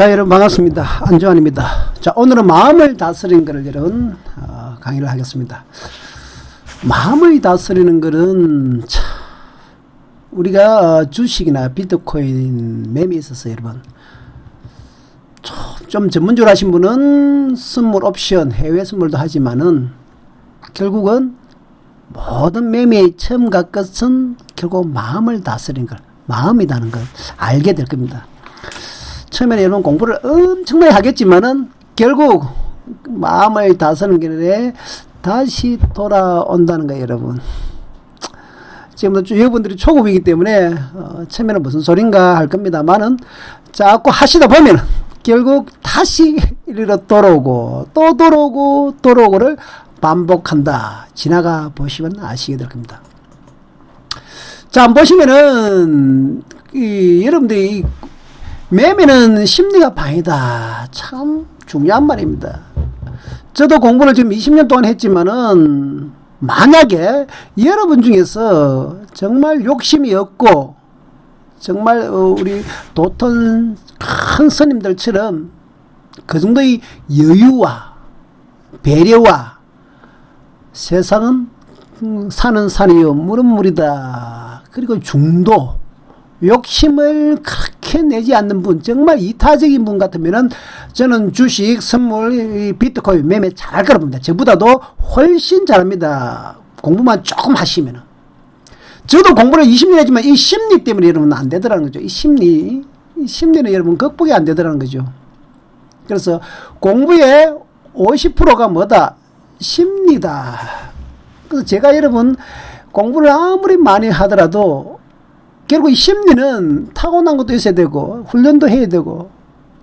자, 여러분 반갑습니다. 안주환입니다. 자, 오늘은 마음을 다스리는 것을 여러분 강의를 하겠습니다. 마음을 다스리는 것은 참 우리가 주식이나 비트코인 매매에 있어서 여러분 좀 전문적으로 하신 분은 선물 옵션 해외 선물도 하지만은 결국은 모든 매매의 처음과 끝은 결국 마음을 다스리는 걸, 마음이라는 걸 알게 될 겁니다. 처음에는 여러분 공부를 엄청나게 하겠지만은 결국 마음을 다스리는 길에 다시 돌아온다는 거예요, 여러분. 지금도 여러분들이 초급이기 때문에 처음에는 무슨 소린가 할 겁니다만은 자꾸 하시다 보면은 결국 다시 이리로 돌아오고 또 돌아오고 돌아오고를 반복한다. 지나가 보시면 아시게 될 겁니다. 자, 한번 보시면은 여러분들이 매매는 심리가 방이다. 참 중요한 말입니다. 저도 공부를 지금 20년 동안 했지만은 만약에 여러분 중에서 정말 욕심이 없고 정말 우리 도톤 큰 스님들처럼 그 정도의 여유와 배려와 세상은 산은 산이요 물은 물이다. 그리고 중도 욕심을 그렇게 내지 않는 분, 정말 이타적인 분 같으면은 저는 주식, 선물, 비트코인 매매 잘할 거라고 봅니다. 저보다도 훨씬 잘합니다. 공부만 조금 하시면은. 저도 공부를 20년 했지만 이 심리 때문에 여러분 안 되더라는 거죠. 이 심리는 여러분 극복이 안 되더라는 거죠. 그래서 공부의 50%가 뭐다? 심리다. 그래서 제가 여러분 공부를 아무리 많이 하더라도 결국 이 심리는 타고난 것도 있어야 되고 훈련도 해야 되고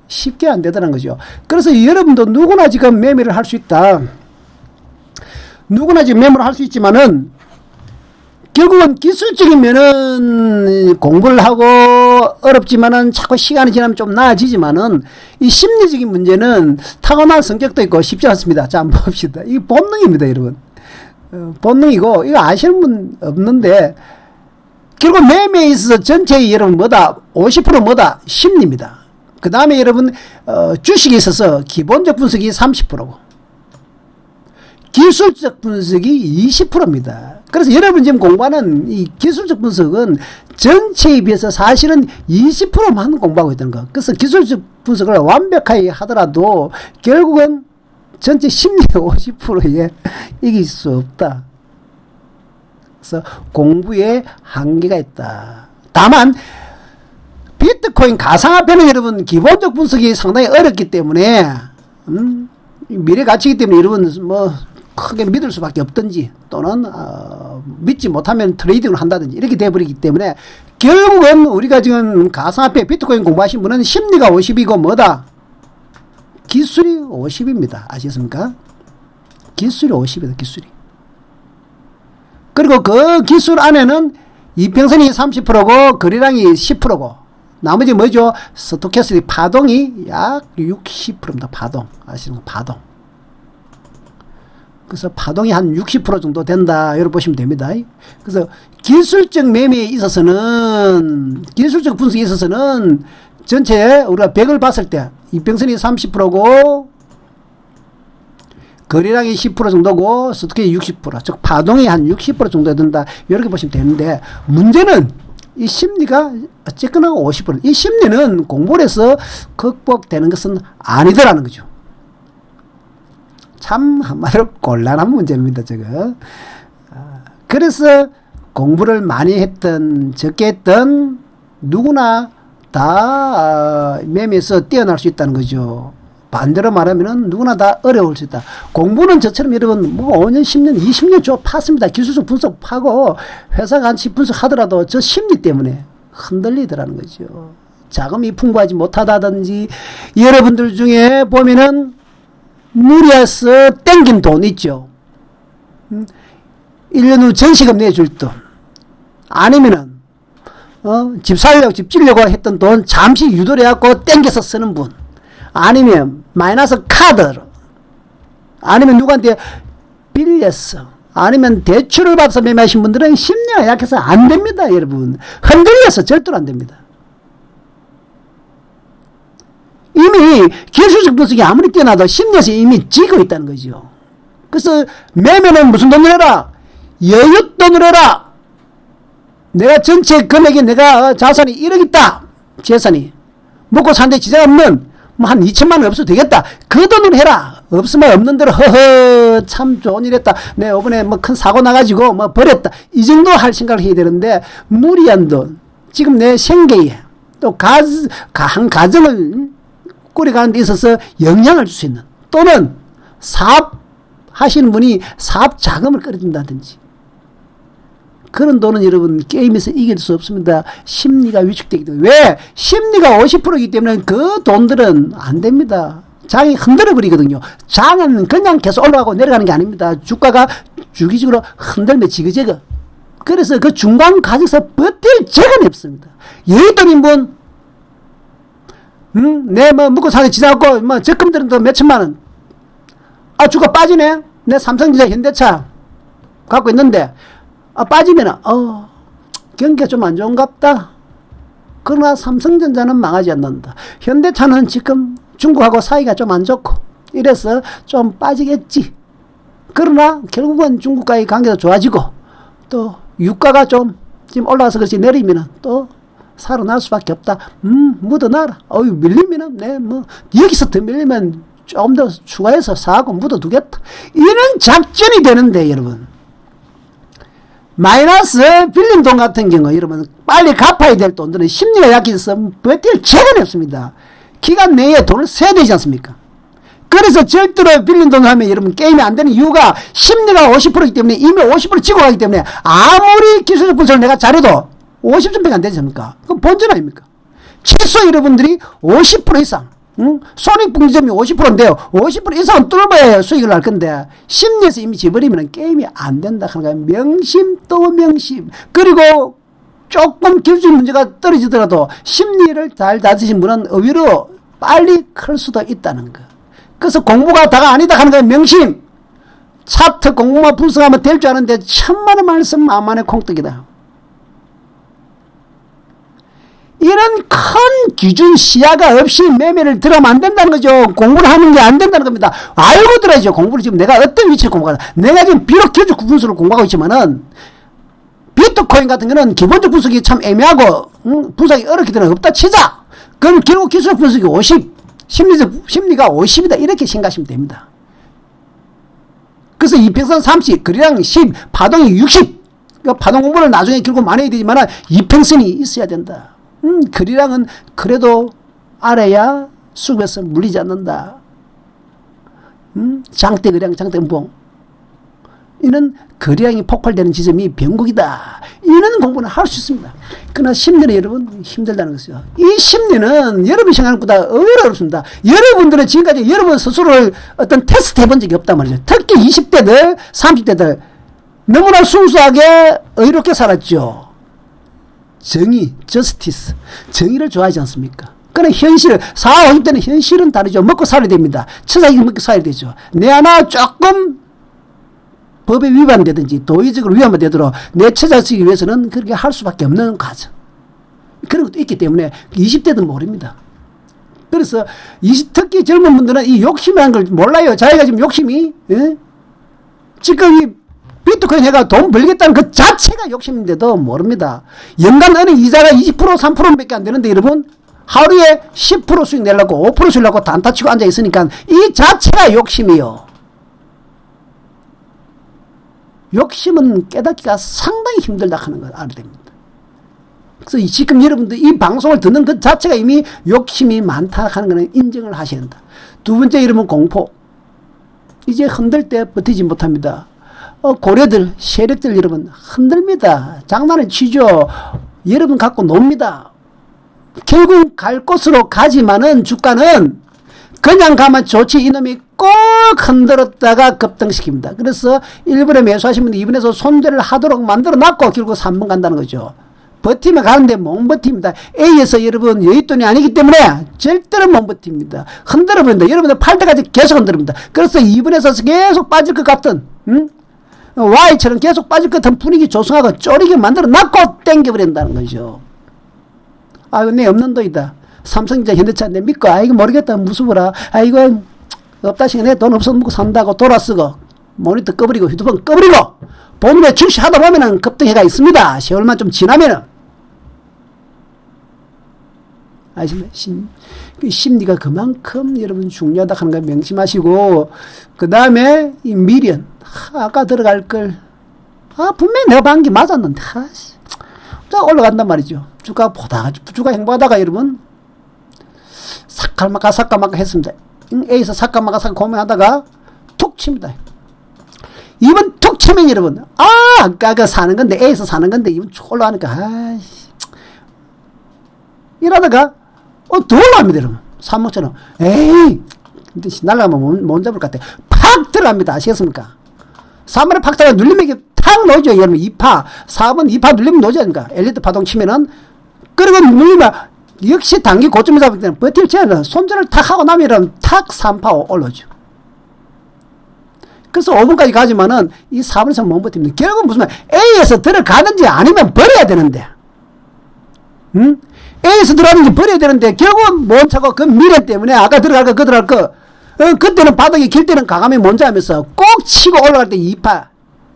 쉽게 안 되더라는 거죠. 그래서 여러분도 누구나 지금 매매를 할 수 있다. 누구나 지금 매매를 할 수 있지만은 결국은 기술적인 면은 공부를 하고 어렵지만은 자꾸 시간이 지나면 좀 나아지지만은 이 심리적인 문제는 타고난 성격도 있고 쉽지 않습니다. 자, 한번 봅시다. 이게 본능입니다, 여러분. 본능이고 이거 아시는 분 없는데 결국 매매에 있어서 전체의 여러분 뭐다? 50% 뭐다? 심리입니다. 그 다음에 여러분 주식에 있어서 기본적 분석이 30%고 기술적 분석이 20%입니다. 그래서 여러분 지금 공부하는 이 기술적 분석은 전체에 비해서 사실은 20%만 공부하고 있다는 거. 그래서 기술적 분석을 완벽하게 하더라도 결국은 전체 심리 50%에 이길 수 없다. 그래서 공부에 한계가 있다. 다만 비트코인 가상화폐는 여러분 기본적 분석이 상당히 어렵기 때문에 미래 가치이기 때문에 여러분 뭐 크게 믿을 수밖에 없든지 또는 믿지 못하면 트레이딩을 한다든지 이렇게 돼버리기 때문에 결국은 우리가 지금 가상화폐 비트코인 공부하신 분은 심리가 50이고 뭐다? 기술이 50입니다. 아시겠습니까? 기술이 50이다. 기술이. 그리고 그 기술 안에는 이평선이 30%고 거래량이 10%고 나머지 뭐죠? 스토캐스틱 파동이 약 60%입니다. 파동. 아시는 거 파동. 그래서 파동이 한 60% 정도 된다. 여러분 보시면 됩니다. 그래서 기술적 매매에 있어서는 기술적 분석에 있어서는 전체 우리가 100을 봤을 때 이평선이 30%고 거래량이 10% 정도고 스토캐 60%, 즉 파동이 한 60% 정도 된다. 이렇게 보시면 되는데 문제는 이 심리가 어쨌거나 50%. 이 심리는 공부를 해서 극복되는 것은 아니더라는 거죠. 참 한마디로 곤란한 문제입니다. 저거. 그래서 공부를 많이 했던 적게 했던 누구나 다 매매에서 뛰어날 수 있다는 거죠. 반대로 말하면은 누구나 다 어려울 수 있다. 공부는 저처럼 여러분 뭐 5년, 10년, 20년 쭉 팠습니다. 기술적 분석 파고 회사 같이 분석하더라도 저 심리 때문에 흔들리더라는 거죠. 자금이 풍부하지 못하다든지 여러분들 중에 보면은 무리해서 땡긴 돈 있죠. 1년 후 전시금 내줄 돈 아니면은 집 살려고 집 지려고 했던 돈 잠시 유도를 해갖고 땡겨서 쓰는 분 아니면 마이너스 카드 아니면 누구한테 빌렸어 아니면 대출을 받아서 매매하신 분들은 심리가 약해서 안 됩니다. 여러분 흔들려서 절대로 안 됩니다. 이 이미 기술적 분석이 아무리 뛰어나도 심리에서 이미 지고 있다는 거죠. 그래서 매매는 무슨 돈을 해라? 여윳돈을 해라. 내가 전체 금액이 내가 자산이 1억 있다. 재산이. 먹고 사는데 지장 없는 뭐 한 2천만 원 없어도 되겠다. 그 돈을 해라. 없으면 없는 대로 허허 참 좋은 일 했다. 내가 이번에 뭐 큰 사고 나가지고 뭐 버렸다. 이 정도 할 생각을 해야 되는데 무리한 돈. 지금 내 생계에 또 한 가정을 꾸려가는 데 있어서 영향을 줄 수 있는 또는 사업 하시는 분이 사업 자금을 끌어준다든지 그런 돈은 여러분 게임에서 이길 수 없습니다. 심리가 위축되기 때문에. 왜? 심리가 50%이기 때문에 그 돈들은 안 됩니다. 장이 흔들어 버리거든요. 장은 그냥 계속 올라가고 내려가는 게 아닙니다. 주가가 주기적으로 흔들며 지그재그. 그래서 그 중간 가격에서 버틸 재간이 없습니다. 여윳돈 인분 내 뭐 묵고 사는 지나고 뭐 적금들은 또 몇천만 원. 아 주가 빠지네. 내 삼성전자 현대차 갖고 있는데 빠지면은 경기가 좀 안 좋은갑다. 그러나 삼성전자는 망하지 않는다. 현대차는 지금 중국하고 사이가 좀 안 좋고 이래서 좀 빠지겠지. 그러나 결국은 중국과의 관계도 좋아지고 또 유가가 좀 지금 올라가서 그렇지 내리면은 또 살아날 수밖에 없다. 묻어놔라. 밀리면은 뭐 여기서 더 밀리면 좀 더 추가해서 사고 묻어두겠다. 이런 작전이 되는데 여러분. 마이너스 빌린 돈 같은 경우 여러분 빨리 갚아야 될 돈들은 심리가 약해서 버틸 재간이 없습니다. 기간 내에 돈을 써야 되지 않습니까? 그래서 절대로 빌린 돈을 하면 여러분 게임이 안 되는 이유가 심리가 50%이기 때문에 이미 50% 지고 가기 때문에 아무리 기술적 분석을 내가 잘해도 50점밖에 안 되지 않습니까? 그건 본전 아닙니까? 최소 여러분들이 50% 이상 손익분기점이 50%인데요. 50% 이상은 뚫어봐야 수익을 날 건데 심리에서 이미 지버리면 게임이 안 된다 하는 거야. 명심 또 명심. 그리고 조금 기술적 문제가 떨어지더라도 심리를 잘 다지신 분은 의외로 빨리 클 수도 있다는 거. 그래서 공부가 다가 아니다 하는 거야. 명심. 차트 공부만 분석하면 될 줄 아는데 천만의 말씀 만만의 콩떡이다. 이런 큰 기준 시야가 없이 매매를 들어가면 안 된다는 거죠. 공부를 하는 게 안 된다는 겁니다. 알고 들어야죠. 공부를 지금 내가 어떤 위치에 공부하나. 내가 지금 비록 기술적 분석을 공부하고 있지만은 비트코인 같은 거는 기본적 분석이 참 애매하고 분석이 어렵기 때문에 없다 치자. 그럼 결국 기술적 분석이 50, 심리가 50이다. 이렇게 생각하시면 됩니다. 그래서 이평선 30, 거래량 10, 파동이 60. 그러니까 파동 공부를 나중에 결국 많이 해야 되지만 이평선이 있어야 된다. 거래량은 그래도 알아야 수급에서 물리지 않는다. 장대 거래량, 장대 음봉. 이는 거래량이 폭발되는 지점이 변곡이다. 이런 공부는 할 수 있습니다. 그러나 심리는 여러분 힘들다는 것이요. 이 심리는 여러분이 생각하는 것보다 의외로 어렵습니다. 여러분들은 지금까지 여러분 스스로를 어떤 테스트 해본 적이 없단 말이죠. 특히 20대들, 30대들 너무나 순수하게 의롭게 살았죠. 정의, 저스티스, 정의를 좋아하지 않습니까? 그런 현실, 40, 50대는 현실은 다르죠. 먹고 살아야 됩니다. 처자기 먹고 살아야 되죠. 내 하나 조금 법에 위반되든지 도의적으로 위반되도록 내 처자시기 위해서는 그렇게 할 수밖에 없는 과정. 그런 것도 있기 때문에 20대도 모릅니다. 그래서 특히 젊은 분들은 이 욕심이라는 걸 몰라요. 자기가 지금 욕심이 지금 이 비트코인 해가 돈 벌겠다는 그 자체가 욕심인데도 모릅니다. 연간 은행 이자가 20% 3%밖에 안 되는데 여러분 하루에 10% 수익 내려고 5% 수익 내려고 단타 치고 앉아 있으니까 이 자체가 욕심이요. 욕심은 깨닫기가 상당히 힘들다 하는 걸 알아야 됩니다. 그래서 지금 여러분들 이 방송을 듣는 그 자체가 이미 욕심이 많다 하는 것은 인정을 하셔야 된다. 두 번째 여러분 공포. 이제 흔들 때 버티지 못합니다. 고려들, 세력들 여러분 흔들립니다. 장난을 치죠. 여러분 갖고 놉니다. 결국 갈 곳으로 가지만은 주가는 그냥 가면 좋지 이놈이 꼭 흔들었다가 급등시킵니다. 그래서 1번에 매수하신 분이 2번에서 손절을 하도록 만들어 놨고 결국 3번 간다는 거죠. 버티면 가는데 못 버팁니다. A에서 여러분 여윳돈이 아니기 때문에 절대로 못 버팁니다. 흔들어 버린다. 여러분들 팔 때까지 계속 흔들립니다. 그래서 2번에서 계속 빠질 것 같은 Y처럼 계속 빠질 것 같은 분위기 조성하고 쪼리게 만들어 놨고 땡겨버린다는 거죠. 아, 내 없는 돈이다. 삼성전자 현대차 내 믿고 이거 모르겠다 무서워라 이거 없다 시간에 돈 없어서 먹고 산다고 돌아쓰고 모니터 꺼버리고 휴대폰 꺼버리고 본인의 주식 하다 보면은 급등해가 있습니다. 세월만 좀 지나면은 아시면 심리가 그만큼 여러분 중요하다 하는 거 명심하시고 그 다음에 이 미련 아까 들어갈 걸 분명히 내가 반 게 맞았는데 자 올라간단 말이죠. 주가 보다가 주가 행보하다가 여러분 사kal마까 했습니다. A에서 사kal마까 고민하다가 툭 칩니다. 이번 툭 치면 여러분 아까 그 사는 건데 A에서 사는 건데 이번 쭉 올라가니까 이러다가 더 올라갑니다 여러분. 3억처럼 에이 날아가면 못 잡을 것 같아. 팍 들어갑니다. 아시겠습니까? 3번에 팍 들어가 눌리면 탁 놓죠. 여러분 2파 4번 2파 눌리면 놓지 않습니까? 엘리트 파동 치면은 그리고 눌리면 역시 단기 고점에 잡을 때는 버틸지 않아요. 손절을 탁 하고 나면 탁 3파 올라오죠. 그래서 5번까지 가지만은 이 4번에서 못 버팁니다. 결국은 무슨 말 A에서 들어가든지 아니면 버려야 되는데 A에서 들어가든지 버려야 되는데 결국은 못 차고 그 미래 때문에 아까 들어갈 거 들어갈 거 그때는 바닥이 길 때는 가감이 먼저 하면서 꼭 치고 올라갈 때 2파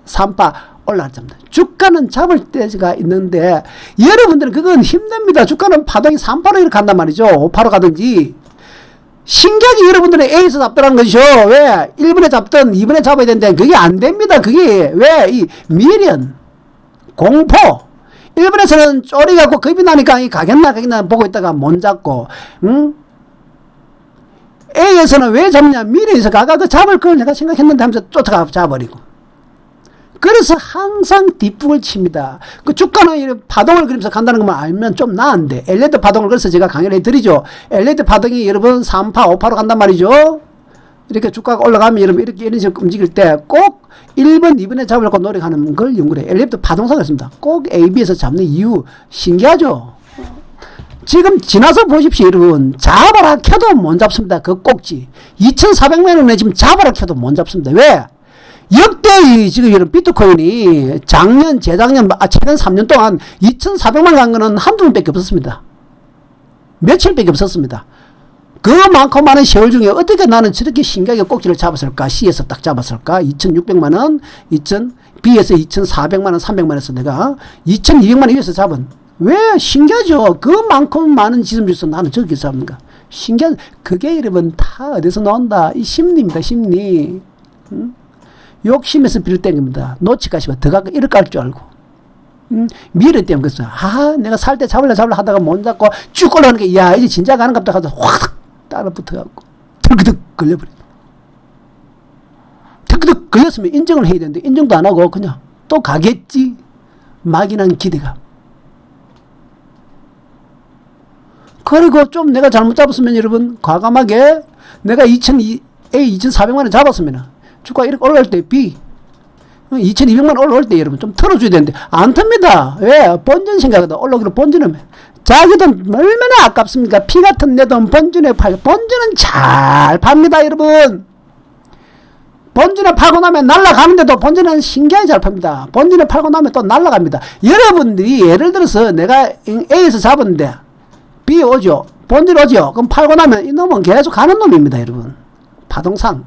3파 올라갈 때입니다. 주가는 잡을 때가 있는데 여러분들은 그건 힘듭니다. 주가는 바닥이 3파로 이렇게 간단 말이죠. 5파로 가든지 신기하게 여러분들은 A에서 잡더라는 것이죠. 왜? 1번에 잡든 2번에 잡아야 되는데 그게 안 됩니다. 그게 왜? 이 미련 공포 1번에서는 쪼리갖고 겁이 나니까 이 가겠나 보고 있다가 못 잡고 A에서는 왜 잡냐 미래에서 아까 그 잡을 걸 내가 생각했는데 하면서 쫓아가 잡아버리고 그래서 항상 뒷북을 칩니다. 그 주가는 파동을 그리면서 간다는 것만 알면 좀 나은데 엘리트 파동을 그래서 제가 강의를 해드리죠. 엘리트 파동이 여러분 3파 5파로 간단 말이죠. 이렇게 주가가 올라가면 여러분 이렇게 이런 식으로 움직일 때 꼭 1번 2번에 잡으려고 노력하는 걸 연구를 해요. 엘리트 파동사가 있습니다. 꼭 AB에서 잡는 이유 신기하죠. 지금 지나서 보십시오 여러분. 잡아라 켜도 못 잡습니다. 그 꼭지 2,400만 원에 지금 잡아라 켜도 못 잡습니다. 왜? 역대 지금 이런 비트코인이 작년 재작년 최근 3년 동안 2,400만 간 거는 한두 번밖에 없었습니다. 며칠밖에 없었습니다. 그만큼 많은 세월 중에 어떻게 나는 저렇게 신기하게 꼭지를 잡았을까? C에서 딱 잡았을까? 2,600만 원, B에서 2,400만 원, 300만 원에서 내가 2,200만 원 위에서 잡은. 왜? 신기하죠. 그만큼 많은 지점 중에서 나는 저렇게 잡는가? 신기한, 그게 여러분 다 어디서 나온다? 이 심리입니다, 심리. 욕심에서 비롯된 겁니다. 놓치가시면 더 가까 이렇게 할 줄 알고. 미래 때문에 그랬어요. 내가 살 때 잡으려 하다가 못 잡고 쭉 올라가는 게, 야, 이제 진짜 가는 갑다 하다 확 따라 붙어갖고, 덜그득 걸려버려. 덜그득 걸렸으면 인정을 해야 되는데, 인정도 안 하고, 그냥 또 가겠지. 막연한 기대가. 그리고 좀 내가 잘못 잡았으면 여러분, 과감하게 내가 2,400만 원 잡았으면, 주가 이렇게 올라갈 때 B 2,200만 원 올라올 때 여러분 좀 털어줘야 되는데 안 탑니다. 왜? 본전 생각하다 올라오기로 본전은 자기 돈 얼마나 아깝습니까? 피 같은 내 돈 본전에 팔고 본전은 잘 팝니다 여러분. 본전에 팔고 나면 날아가는데도 본전은 신기하게 잘 팝니다. 본전에 팔고 나면 또 날아갑니다. 여러분들이 예를 들어서 내가 A에서 잡았는데 B 오죠. 본전 오죠. 그럼 팔고 나면 이 놈은 계속 가는 놈입니다 여러분. 파동상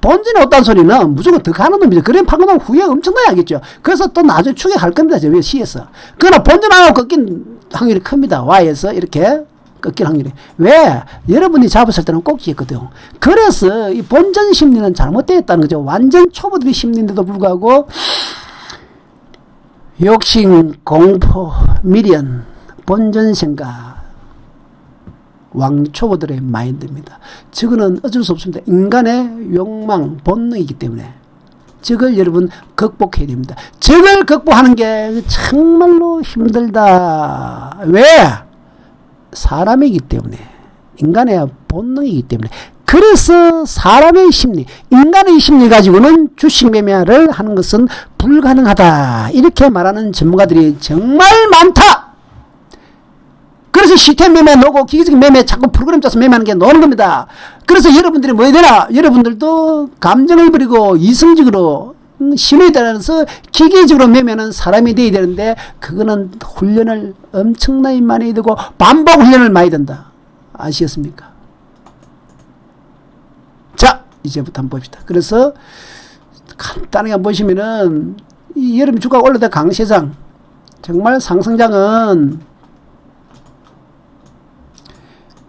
본전에 없다는 소리는 무조건 더 가는 놈이죠. 그래 팔고 나면 후회가 엄청나게 하겠죠. 그래서 또 나중에 추격할 겁니다. 저 C에서. 그러나 본전하고 꺾인 확률이 큽니다. Y에서 이렇게 꺾일 확률이. 왜? 여러분이 잡았을 때는 꼭지였거든요. 그래서 이 본전 심리는 잘못되어 있다는 거죠. 완전 초보들의 심리인데도 불구하고 욕심, 공포, 미련, 본전 생각 왕초보들의 마인드입니다. 저거는 어쩔 수 없습니다. 인간의 욕망, 본능이기 때문에 저걸 여러분 극복해야 됩니다. 저걸 극복하는 게 정말로 힘들다. 왜? 사람이기 때문에, 인간의 본능이기 때문에. 그래서 사람의 심리, 인간의 심리 가지고는 주식 매매를 하는 것은 불가능하다. 이렇게 말하는 전문가들이 정말 많다. 그래서 시스템 매매 놓고 기계적인 매매 자꾸 프로그램 짜서 매매하는 게 노는 겁니다. 그래서 여러분들이 뭐 해야 되나? 여러분들도 감정을 버리고 이성적으로 신호에 따라서 기계적으로 매매하는 사람이 돼야 되는데 그거는 훈련을 엄청나게 많이 되고 반복 훈련을 많이 된다. 아시겠습니까? 자, 이제부터 한번 봅시다. 그래서 간단하게 보시면은 이 여름 주가가 올라다 강세장, 정말 상승장은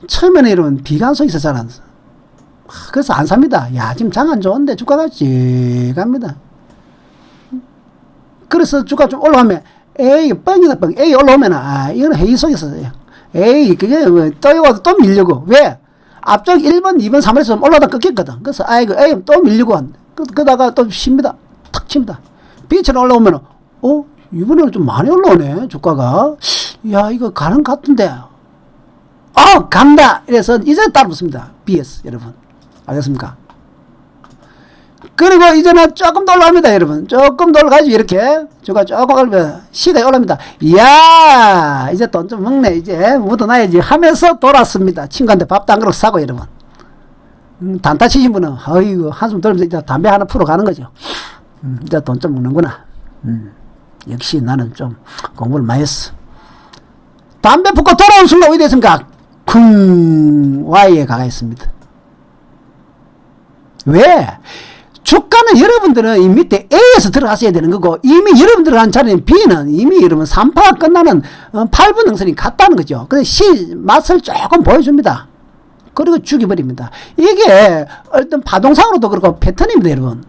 처음에는 여러분 비관성이 있었잖아. 그래서 안 삽니다. 야, 지금 장 안 좋은데 주가가 찌갑니다. 그래서 주가 좀 올라가면 에이 뻥이다 뻥. 에이 올라오면 이건 회의 속에서 에이 그게 떠와도 또 밀려고. 왜? 앞쪽 1번 2번 3번에서 올라가다 끊겼거든. 그래서 아이고 에이 또 밀려고 한대. 그러다가 또 쉽니다. 탁 칩니다. B처럼 올라오면 이번에는 좀 많이 올라오네 주가가. 야, 이거 가는 것 같은데 간다. 이래서 이제 따라 붙습니다. BS 여러분 알겠습니까? 그리고 이제는 조금 더 올라갑니다 여러분. 조금 더 올라가지고 이렇게 주가 조금 올라가면 시간이 올라갑니다. 이야, 이제 돈 좀 먹네, 이제 묻어놔야지 하면서 돌았습니다. 친구한테 밥도 안 그릇 사고 여러분. 단타 치신 분은 어이구 한숨 돌면서 이제 담배 하나 풀어 가는 거죠. 이제 돈 좀 먹는구나. 역시 나는 좀 공부를 많이 했어. 담배 붓고 돌아온 순간 어디 됐습니까? 쿵 Y에 가가 있습니다. 왜? 주가는 여러분들은 이 밑에 A에서 들어갔어야 되는 거고, 이미 여러분 들어간 자리는 B는 이미 여러분 3파가 끝나는 8분 능선이 갔다는 거죠. 그래서 C 맛을 조금 보여줍니다. 그리고 죽여버립니다. 이게 어떤 파동상으로도 그렇고 패턴입니다 여러분.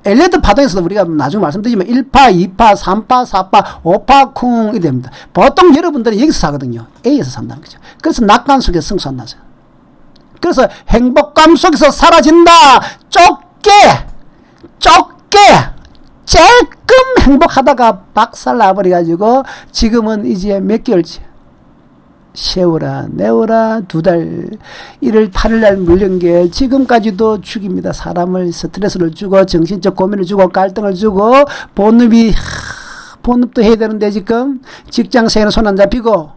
엘리어트 파동에서도 우리가 나중에 말씀드리지만 1파, 2파, 3파, 4파, 5파 쿵이 됩니다. 보통 여러분들은 여기서 사거든요. A에서 산다는 거죠. 그래서 낙관 속에서 승소한다죠. 그래서 행복감 속에서 사라진다. 좁게 조금 행복하다가 박살 나버려가지고 지금은 이제 몇 개월째 세워라 내워라 2달 1월 8일 날 물린 게 지금까지도 죽입니다. 사람을 스트레스를 주고 정신적 고민을 주고 갈등을 주고 본업도 해야 되는데 지금 직장생활은 손 안 잡히고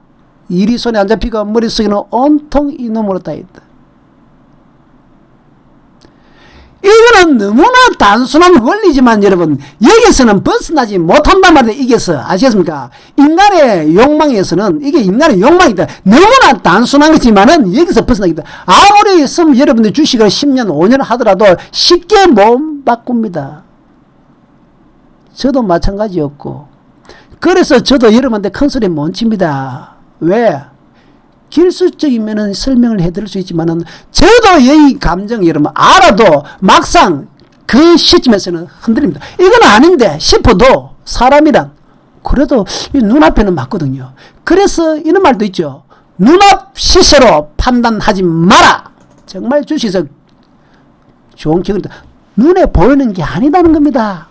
일이 손에 안 잡히고 머릿속에는 온통 이놈으로 다 있다. 이거는 너무나 단순한 원리지만 여러분 여기서는 벗어나지 못한단 말이에요. 이게서 아시겠습니까? 인간의 욕망에서는 이게 인간의 욕망이다. 너무나 단순한 거지만은 여기서 벗어나기다. 아무리 있으면 여러분들 주식을 10년 5년 하더라도 쉽게 못 바꿉니다. 저도 마찬가지였고 그래서 저도 여러분한테 큰 소리 못 칩니다. 왜? 길수적이면은 설명을 해드릴 수 있지만은 저도 이 감정 여러분 알아도 막상 그 시점에서는 흔들립니다. 이건 아닌데 싶어도 사람이란 그래도 이 눈앞에는 맞거든요. 그래서 이런 말도 있죠. 눈앞 시세로 판단하지 마라. 정말 주식에서 좋은 기억입니다. 눈에 보이는 게 아니다는 겁니다.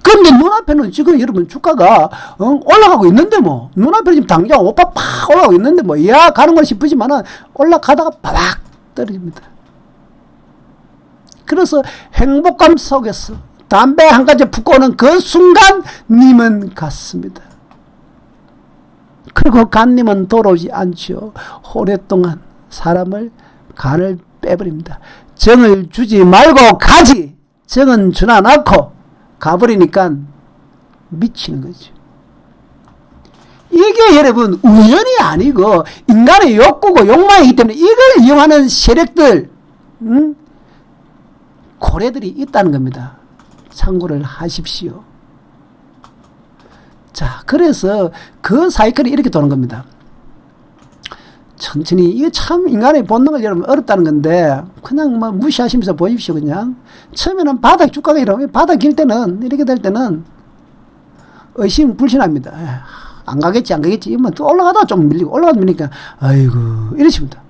그런데 눈앞에는 지금 여러분 주가가 올라가고 있는데 뭐 눈앞에 지금 당장 5파 팍 올라가고 있는데 뭐 야 가는 건 싶으지만은 올라가다가 바박 떨어집니다. 그래서 행복감 속에서 담배 한 가지 붓고 오는 그 순간 님은 갔습니다. 그리고 간님은 돌아오지 않죠. 오랫동안 사람을 간을 빼버립니다. 정을 주지 말고 가지. 정은 주나 낳고 가버리니까 미치는 거죠. 이게 여러분 우연이 아니고 인간의 욕구고 욕망이기 때문에 이걸 이용하는 세력들 고래들이 있다는 겁니다. 참고를 하십시오. 자, 그래서 그 사이클이 이렇게 도는 겁니다. 천천히 이게 참 인간의 본능을 여러분 어렵다는 건데 그냥 뭐 무시하시면서 보십시오. 그냥 처음에는 바닥 주가가 이러면 바닥 길 때는 이렇게 될 때는 의심 불신합니다. 안 가겠지 이러면 또 올라가다가 좀 밀리고 올라가다 밀리니까 아이고 이러십니다.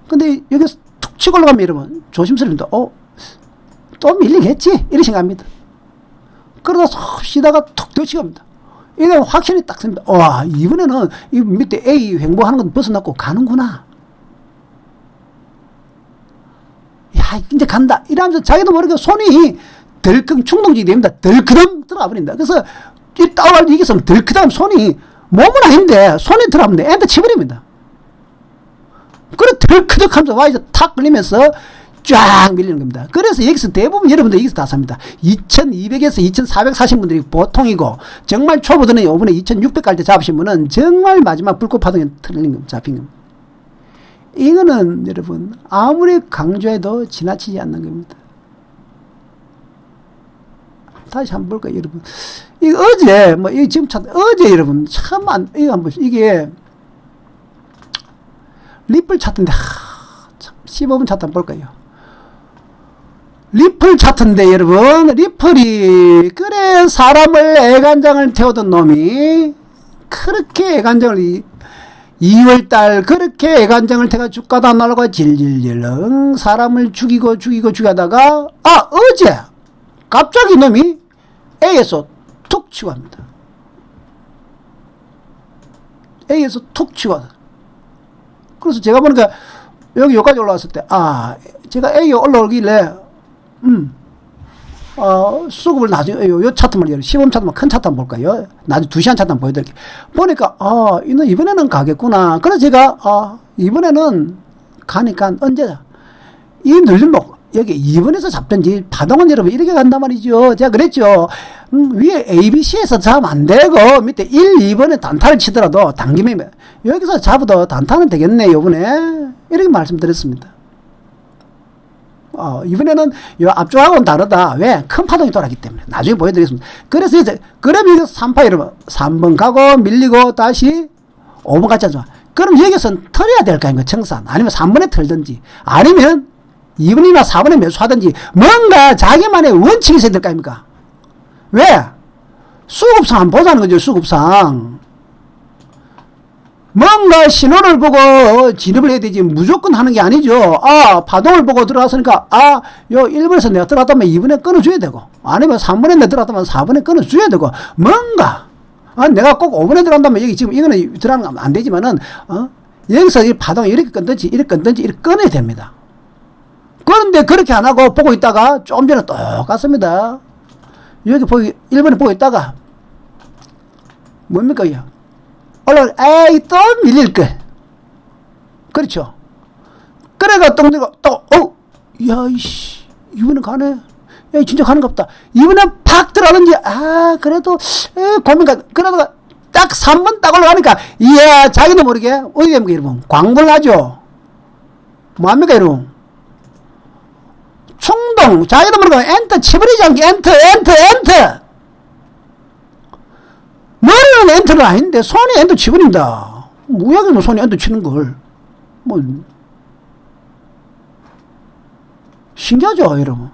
근데 여기서 툭 치고 올라가면 여러분 조심스럽습니다. 또 밀리겠지 이렇게 생각합니다. 그러다 쏙 쉬다가 툭 더 갑니다. 이게 확실히 딱 씁니다. 와, 이번에는 이 밑에 A 횡보하는 건 벗어났고 가는구나. 야, 이제 간다. 이러면서 자기도 모르게 손이 덜컹 충동적이 됩니다. 덜크덩 들어가 버린다. 그래서 이 따라갈 이게 있으면 덜크덩 손이 몸은 아닌데 손이 들어가면 엔터 치버립니다. 그래 덜크덩 하면서 와 이제 탁 걸리면서 쫙 밀리는 겁니다. 그래서 여기서 대부분 여러분들 여기서 다 삽니다. 2200에서 2440 분들이 보통이고, 정말 초보들은 이번에 2600 갈 때 잡으신 분은 정말 마지막 불꽃 파동에 틀린 겁니다. 잡힌 겁니다. 이거는 여러분 아무리 강조해도 지나치지 않는 겁니다. 다시 한번 볼까요, 여러분? 이거 어제 이거 지금 어제 여러분 참 이거 한번 이게 리플 차트인데 참 15분 차트 한번 볼까요? 리플 차트인데 여러분, 리플이 그래 사람을 애간장을 태우던 놈이 그렇게 애간장을 2월달 그렇게 애간장을 태가 주가도 안 날라가 질질질 사람을 죽이고 하다가 어제 갑자기 놈이 A에서 툭 치고 합니다. A에서 툭 치고 하다. 그래서 제가 보니까 여기까지 올라왔을 때 제가 A에 올라오길래 수급을 나중에 요 차트만 시범 차트만 큰 차트 한번 볼까요? 나중에 2시간 차트 한번 보여드릴게요. 보니까 이번에는 가겠구나. 그래서 제가 이번에는 가니까 언제다 이 늘림목 여기 2번에서 잡든지 파동은 여러분 이렇게 간단 말이죠. 제가 그랬죠. 위에 ABC에서 잡으면 안 되고 밑에 1, 2번에 단타를 치더라도 당김에 여기서 잡아도 단타는 되겠네 요번에 이렇게 말씀드렸습니다. 이번에는 요 앞쪽하고는 다르다. 왜? 큰 파동이 돌았기 때문에. 나중에 보여드리겠습니다. 그래서 이제 그래서 3파 여러분 3번 가고 밀리고 다시 5번 같지 않죠. 그럼 여기서는 털어야 될 거 아닙니까? 청산. 아니면 3번에 털든지 아니면 2번이나 4번에 매수하든지 뭔가 자기만의 원칙이 있어야 될 거 아닙니까? 왜? 수급상 한번 보자는 거죠. 수급상. 뭔가 신호를 보고 진입을 해야 되지 무조건 하는 게 아니죠. 파동을 보고 들어갔으니까 요 1번에서 내가 들어갔다면 2번에 끊어줘야 되고 아니면 3번에 내가 들어갔다면 4번에 끊어줘야 되고 뭔가 내가 꼭 5번에 들어간다면 여기 지금 이거는 들어가면 안 되지만은 여기서 이 파동이 이렇게 끊든지 이렇게 끊어야 됩니다. 그런데 그렇게 안 하고 보고 있다가 좀 전에 똑같습니다. 여기 1번에 보고 있다가 뭡니까 이거? 또 밀릴 거. 그렇죠. 그래가 똥 들고 야이씨 이번에 가네. 야 진짜 가는가 보다. 이번에 팍 들어가든지 그래도 고민가 그러다가 딱 3번 딱 올라가니까 이야 자기도 모르게 어디 됩니까 여러분? 광분을 하죠. 뭐합니까 여러분? 충동 자기도 모르게 엔터 치버리지 않게 엔터 머리는 엔터가 아닌데 손이 엔터 치버린다. 무약이면 손이 엔터 치는 걸 신기하죠 여러분.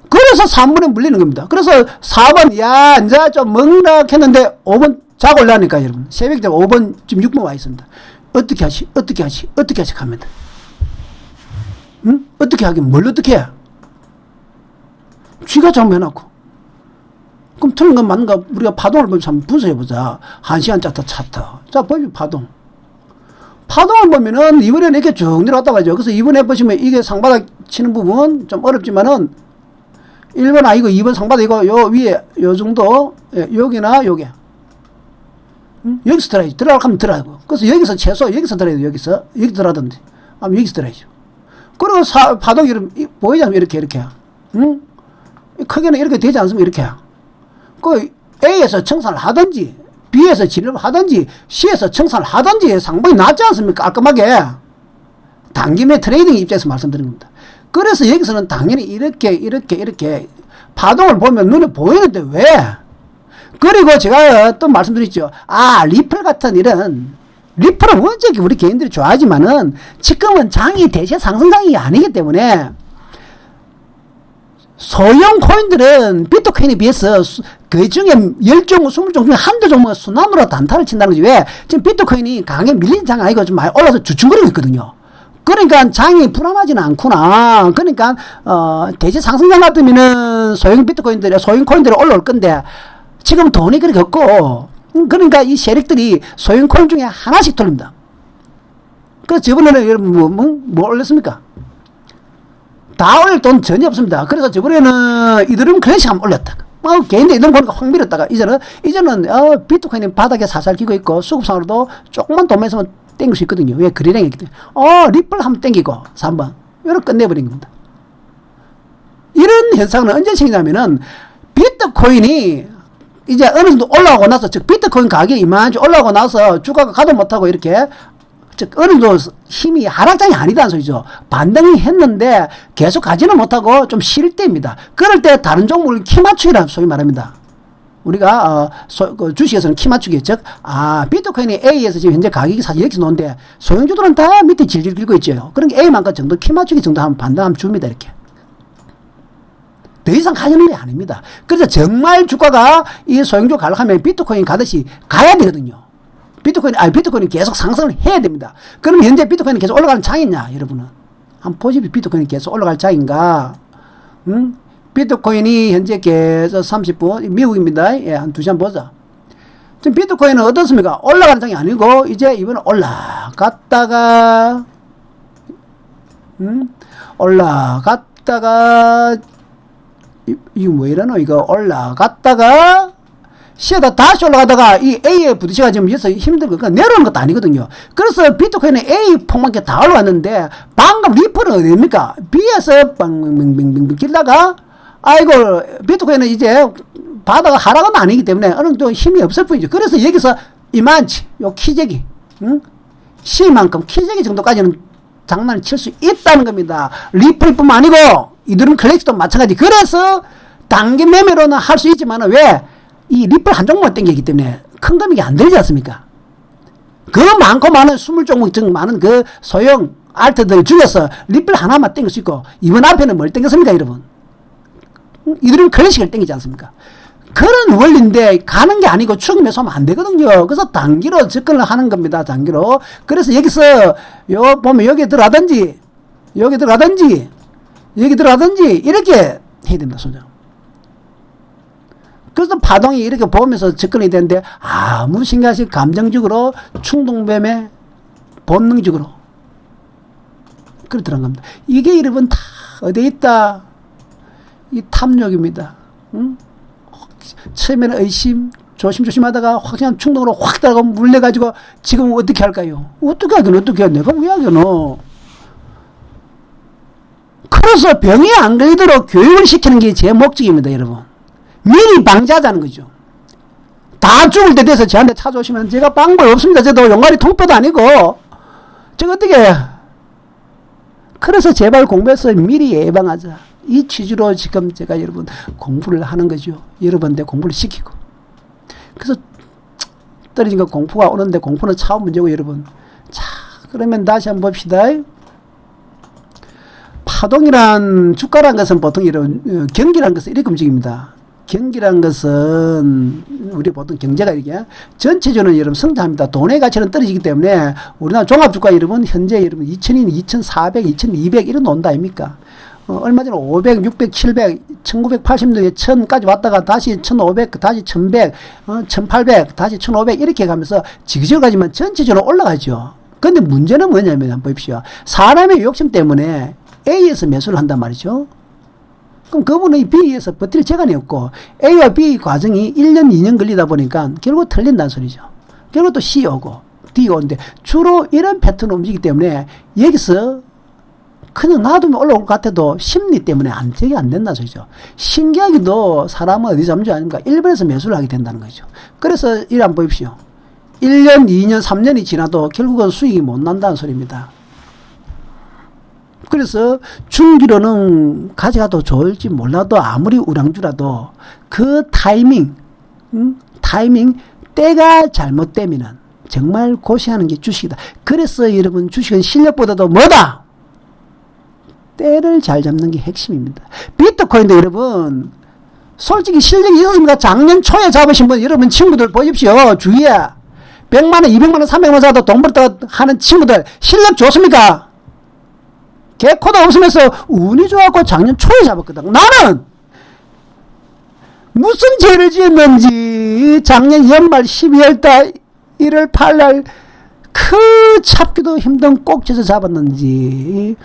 그래서 3번에 물리는 겁니다. 그래서 4번 이제 좀 멍락했는데 5번 자고 올라니까 여러분 새벽 되면 5번 지금 6번 와 있습니다. 어떻게 하시 갑니다. 어떻게 하긴 뭘 어떻게 해? 쥐가 잘못해놓고 그럼 틀린 건 맞는가? 우리가 파동을 보면서 한번 분석해보자. 1시간 차트. 자, 보면 파동을 보면은 이번에는 이렇게 쭉 내려갔다 가죠. 그래서 이번에 보시면 이게 상바닥 치는 부분 좀 어렵지만은 1번 아니고 2번 상바닥이고 요 위에 요 정도 여기나 요게 여기서 들어야지. 들어가면 들어가고. 그래서 여기서 최소 여기서 들어야 돼. 여기 들어가든지 아니면 여기서 들어야죠. 그리고 파동이 보이지 않으면 이렇게 크게는 이렇게 되지 않으면 이렇게 그 A에서 청산을 하든지 B에서 진입을 하든지 C에서 청산을 하든지 상방이 낫지 않습니까? 깔끔하게 당김의 트레이딩 입장에서 말씀드린 겁니다. 그래서 여기서는 당연히 이렇게 파동을 보면 눈에 보이는데 왜? 그리고 제가 또 말씀드렸죠. 리플 같은 이런 리플은 원체 우리 개인들이 좋아하지만은 지금은 장이 대세 상승장이 아니기 때문에 소형 코인들은 비트코인에 비해서 그 중에 10종, 20종 중에 한두 종목은 순환으로 단타를 친다는 거지. 왜? 지금 비트코인이 강하게 밀린 장 아니고 좀 많이 올라서 주춤거리고 있거든요. 그러니까 장이 불안하지는 않구나. 그러니까 대세 상승장 같으면은 소형 비트코인들이 소형 코인들이 올라올 건데 지금 돈이 그렇게 없고 그러니까 이 세력들이 소형 코인 중에 하나씩 돌립니다. 그래서 저번에는 여러분 뭐 올렸습니까? 다 올릴 돈 전혀 없습니다. 그래서 저번에는 이더리움 클래식 한번 올렸다. 개인들 이더리움 보니까 확 밀었다가 이제는 비트코인이 바닥에 살살 기고 있고 수급상으로도 조금만 돈만 있으면 땡길 수 있거든요. 왜? 거래량이 있기 때문에. 리플 한번 땡기고 3번 이렇게 끝내버린 겁니다. 이런 현상은 언제 생기냐면은 비트코인이 이제 어느 정도 올라오고 나서, 즉 비트코인 가격이 이만큼 올라오고 나서 주가가 가도 못하고 이렇게, 즉 어느 정도 힘이 하락장이 아니다는 소리죠. 반등이 했는데 계속 가지는 못하고 좀 쉴 때입니다. 그럴 때 다른 종목을 키 맞추기라는 소위 말합니다. 우리가 그 주식에서는 키 맞추기, 즉 비트코인이 A에서 지금 현재 가격이 사실 이렇게 놓는데 소형주들은 다 밑에 질질 긁고 있죠. 그러니까 A만큼 정도 키 맞추기 정도 하면 반등하면 줍니다. 이렇게. 더 이상 가는 게 아닙니다. 그래서 정말 주가가 이 소형주 가려면 비트코인 가듯이 가야 되거든요. 비트코인이 계속 상승을 해야 됩니다. 그럼 현재 비트코인이 계속 올라가는 장이냐, 여러분은? 한번 보십시오. 비트코인이 계속 올라갈 장인가? 비트코인이 현재 계속 30분, 미국입니다. 예, 한 2시간 한번 보자. 지금 비트코인은 어떻습니까? 올라가는 장이 아니고, 이제 이번에 올라갔다가, 올라갔다가, 이거 뭐 이러노? 이거 올라갔다가 쉬었다 다시 올라가다가 이 A에 부딪혀가 지금 여기서 힘들고, 그러니까 내려오는 것도 아니거든요. 그래서 비트코인은 A 폭만큼 다 올라왔는데 방금 리플은 어디입니까? B에서 빵빙빙빙 길다가 아이고 비트코인은 이제 바다가 하락은 아니기 때문에 어느 정도 힘이 없을 뿐이죠. 그래서 여기서 이만치 요 키재기 C만큼 키재기 정도까지는 장난을 칠 수 있다는 겁니다. 리플뿐만 아니고 이들은 클래식도 마찬가지. 그래서 단기 매매로는 할 수 있지만 왜? 이 리플 한 종목만 땡기기 때문에 큰 금액이 안 들지 않습니까? 그 많고 많은 20종목 중 많은 그 소형 알트들 중에서 리플 하나만 땡길 수 있고, 이번 앞에는 뭘 땡겼습니까, 여러분? 이들은 클래식을 땡기지 않습니까? 그런 원리인데 가는 게 아니고 추격 매수하면 안 되거든요. 그래서 단기로 접근을 하는 겁니다. 단기로. 그래서 여기서 보면 여기 들어가든지 이렇게 해야 됩니다. 소장. 그래서 파동이 이렇게 보면서 접근이 되는데 아무 생각이 감정적으로 충동매매 본능적으로 그렇게 들어간 겁니다. 이게 여러분 다 어디에 있다? 이 탐욕입니다. 처음에는 의심, 조심조심 하다가 확실한 충동으로 확 들어가고 물려가지고 지금 어떻게 할까요? 어떻게 하긴 어떻게 해? 내가 왜 하겠노? 그래서 병에 안 걸리도록 교육을 시키는 게 제 목적입니다, 여러분. 미리 방지하자는 거죠. 다 죽을 때 돼서 저한테 찾아오시면 제가 방법 없습니다. 저도 용가리 통뼈도 아니고 제가 어떻게 해? 그래서 제발 공부해서 미리 예방하자. 이 취지로 지금 제가 여러분 공부를 하는 거죠. 여러분한테 공부를 시키고. 그래서 떨어진 거 공포가 오는데 공포는 차원 문제고 여러분. 자, 그러면 다시 한번 봅시다. 파동이란 주가란 것은 보통 이런 경기란 것은 이렇게 움직입니다. 경기란 것은 우리 보통 경제가 이렇게 전체적으로 여러분 성장합니다. 돈의 가치는 떨어지기 때문에 우리나라 종합주가 여러분 현재 여러분 2000인, 2400, 2200 이런 논다 아닙니까? 얼마 전에 500, 600, 700, 1980년도에 1000까지 왔다가 다시 1500, 다시 1100, 1800, 다시 1500 이렇게 가면서 지그재그 가지만 전체적으로 올라가죠. 근데 문제는 뭐냐면 한번 보십시오. 사람의 욕심 때문에 A에서 매수를 한단 말이죠. 그럼 그분은 B에서 버틸 재간이 없고 A와 B 과정이 1년, 2년 걸리다 보니까 결국 틀린다는 소리죠. 결국 또 C 오고 D 오는데 주로 이런 패턴을 움직이기 때문에 여기서 그냥 놔두면 올라올 것 같아도 심리 때문에 안정이 안 된다는 소리죠. 신기하게도 사람은 어디 잠주 아닙니까? 1번에서 매수를 하게 된다는 거죠. 그래서 이를 한번 보십시오. 1년, 2년, 3년이 지나도 결국은 수익이 못 난다는 소리입니다. 그래서 중기로는 가져가도 좋을지 몰라도 아무리 우량주라도 그 타이밍, 때가 잘못되면은 정말 고시하는 게 주식이다. 그래서 여러분 주식은 실력보다도 뭐다? 때를 잘 잡는 게 핵심입니다. 비트코인도 여러분 솔직히 실력이 있었습니까? 작년 초에 잡으신 분 여러분 친구들 보십시오. 주위에 100만원, 200만원, 300만원 사도 돈 벌다가 하는 친구들 실력 좋습니까? 개코도 없으면서 운이 좋았고 작년 초에 잡았거든. 나는 무슨 죄를 지었는지 작년 연말 12월달 1월 8일 그 잡기도 힘든 꼭지에서 잡았는지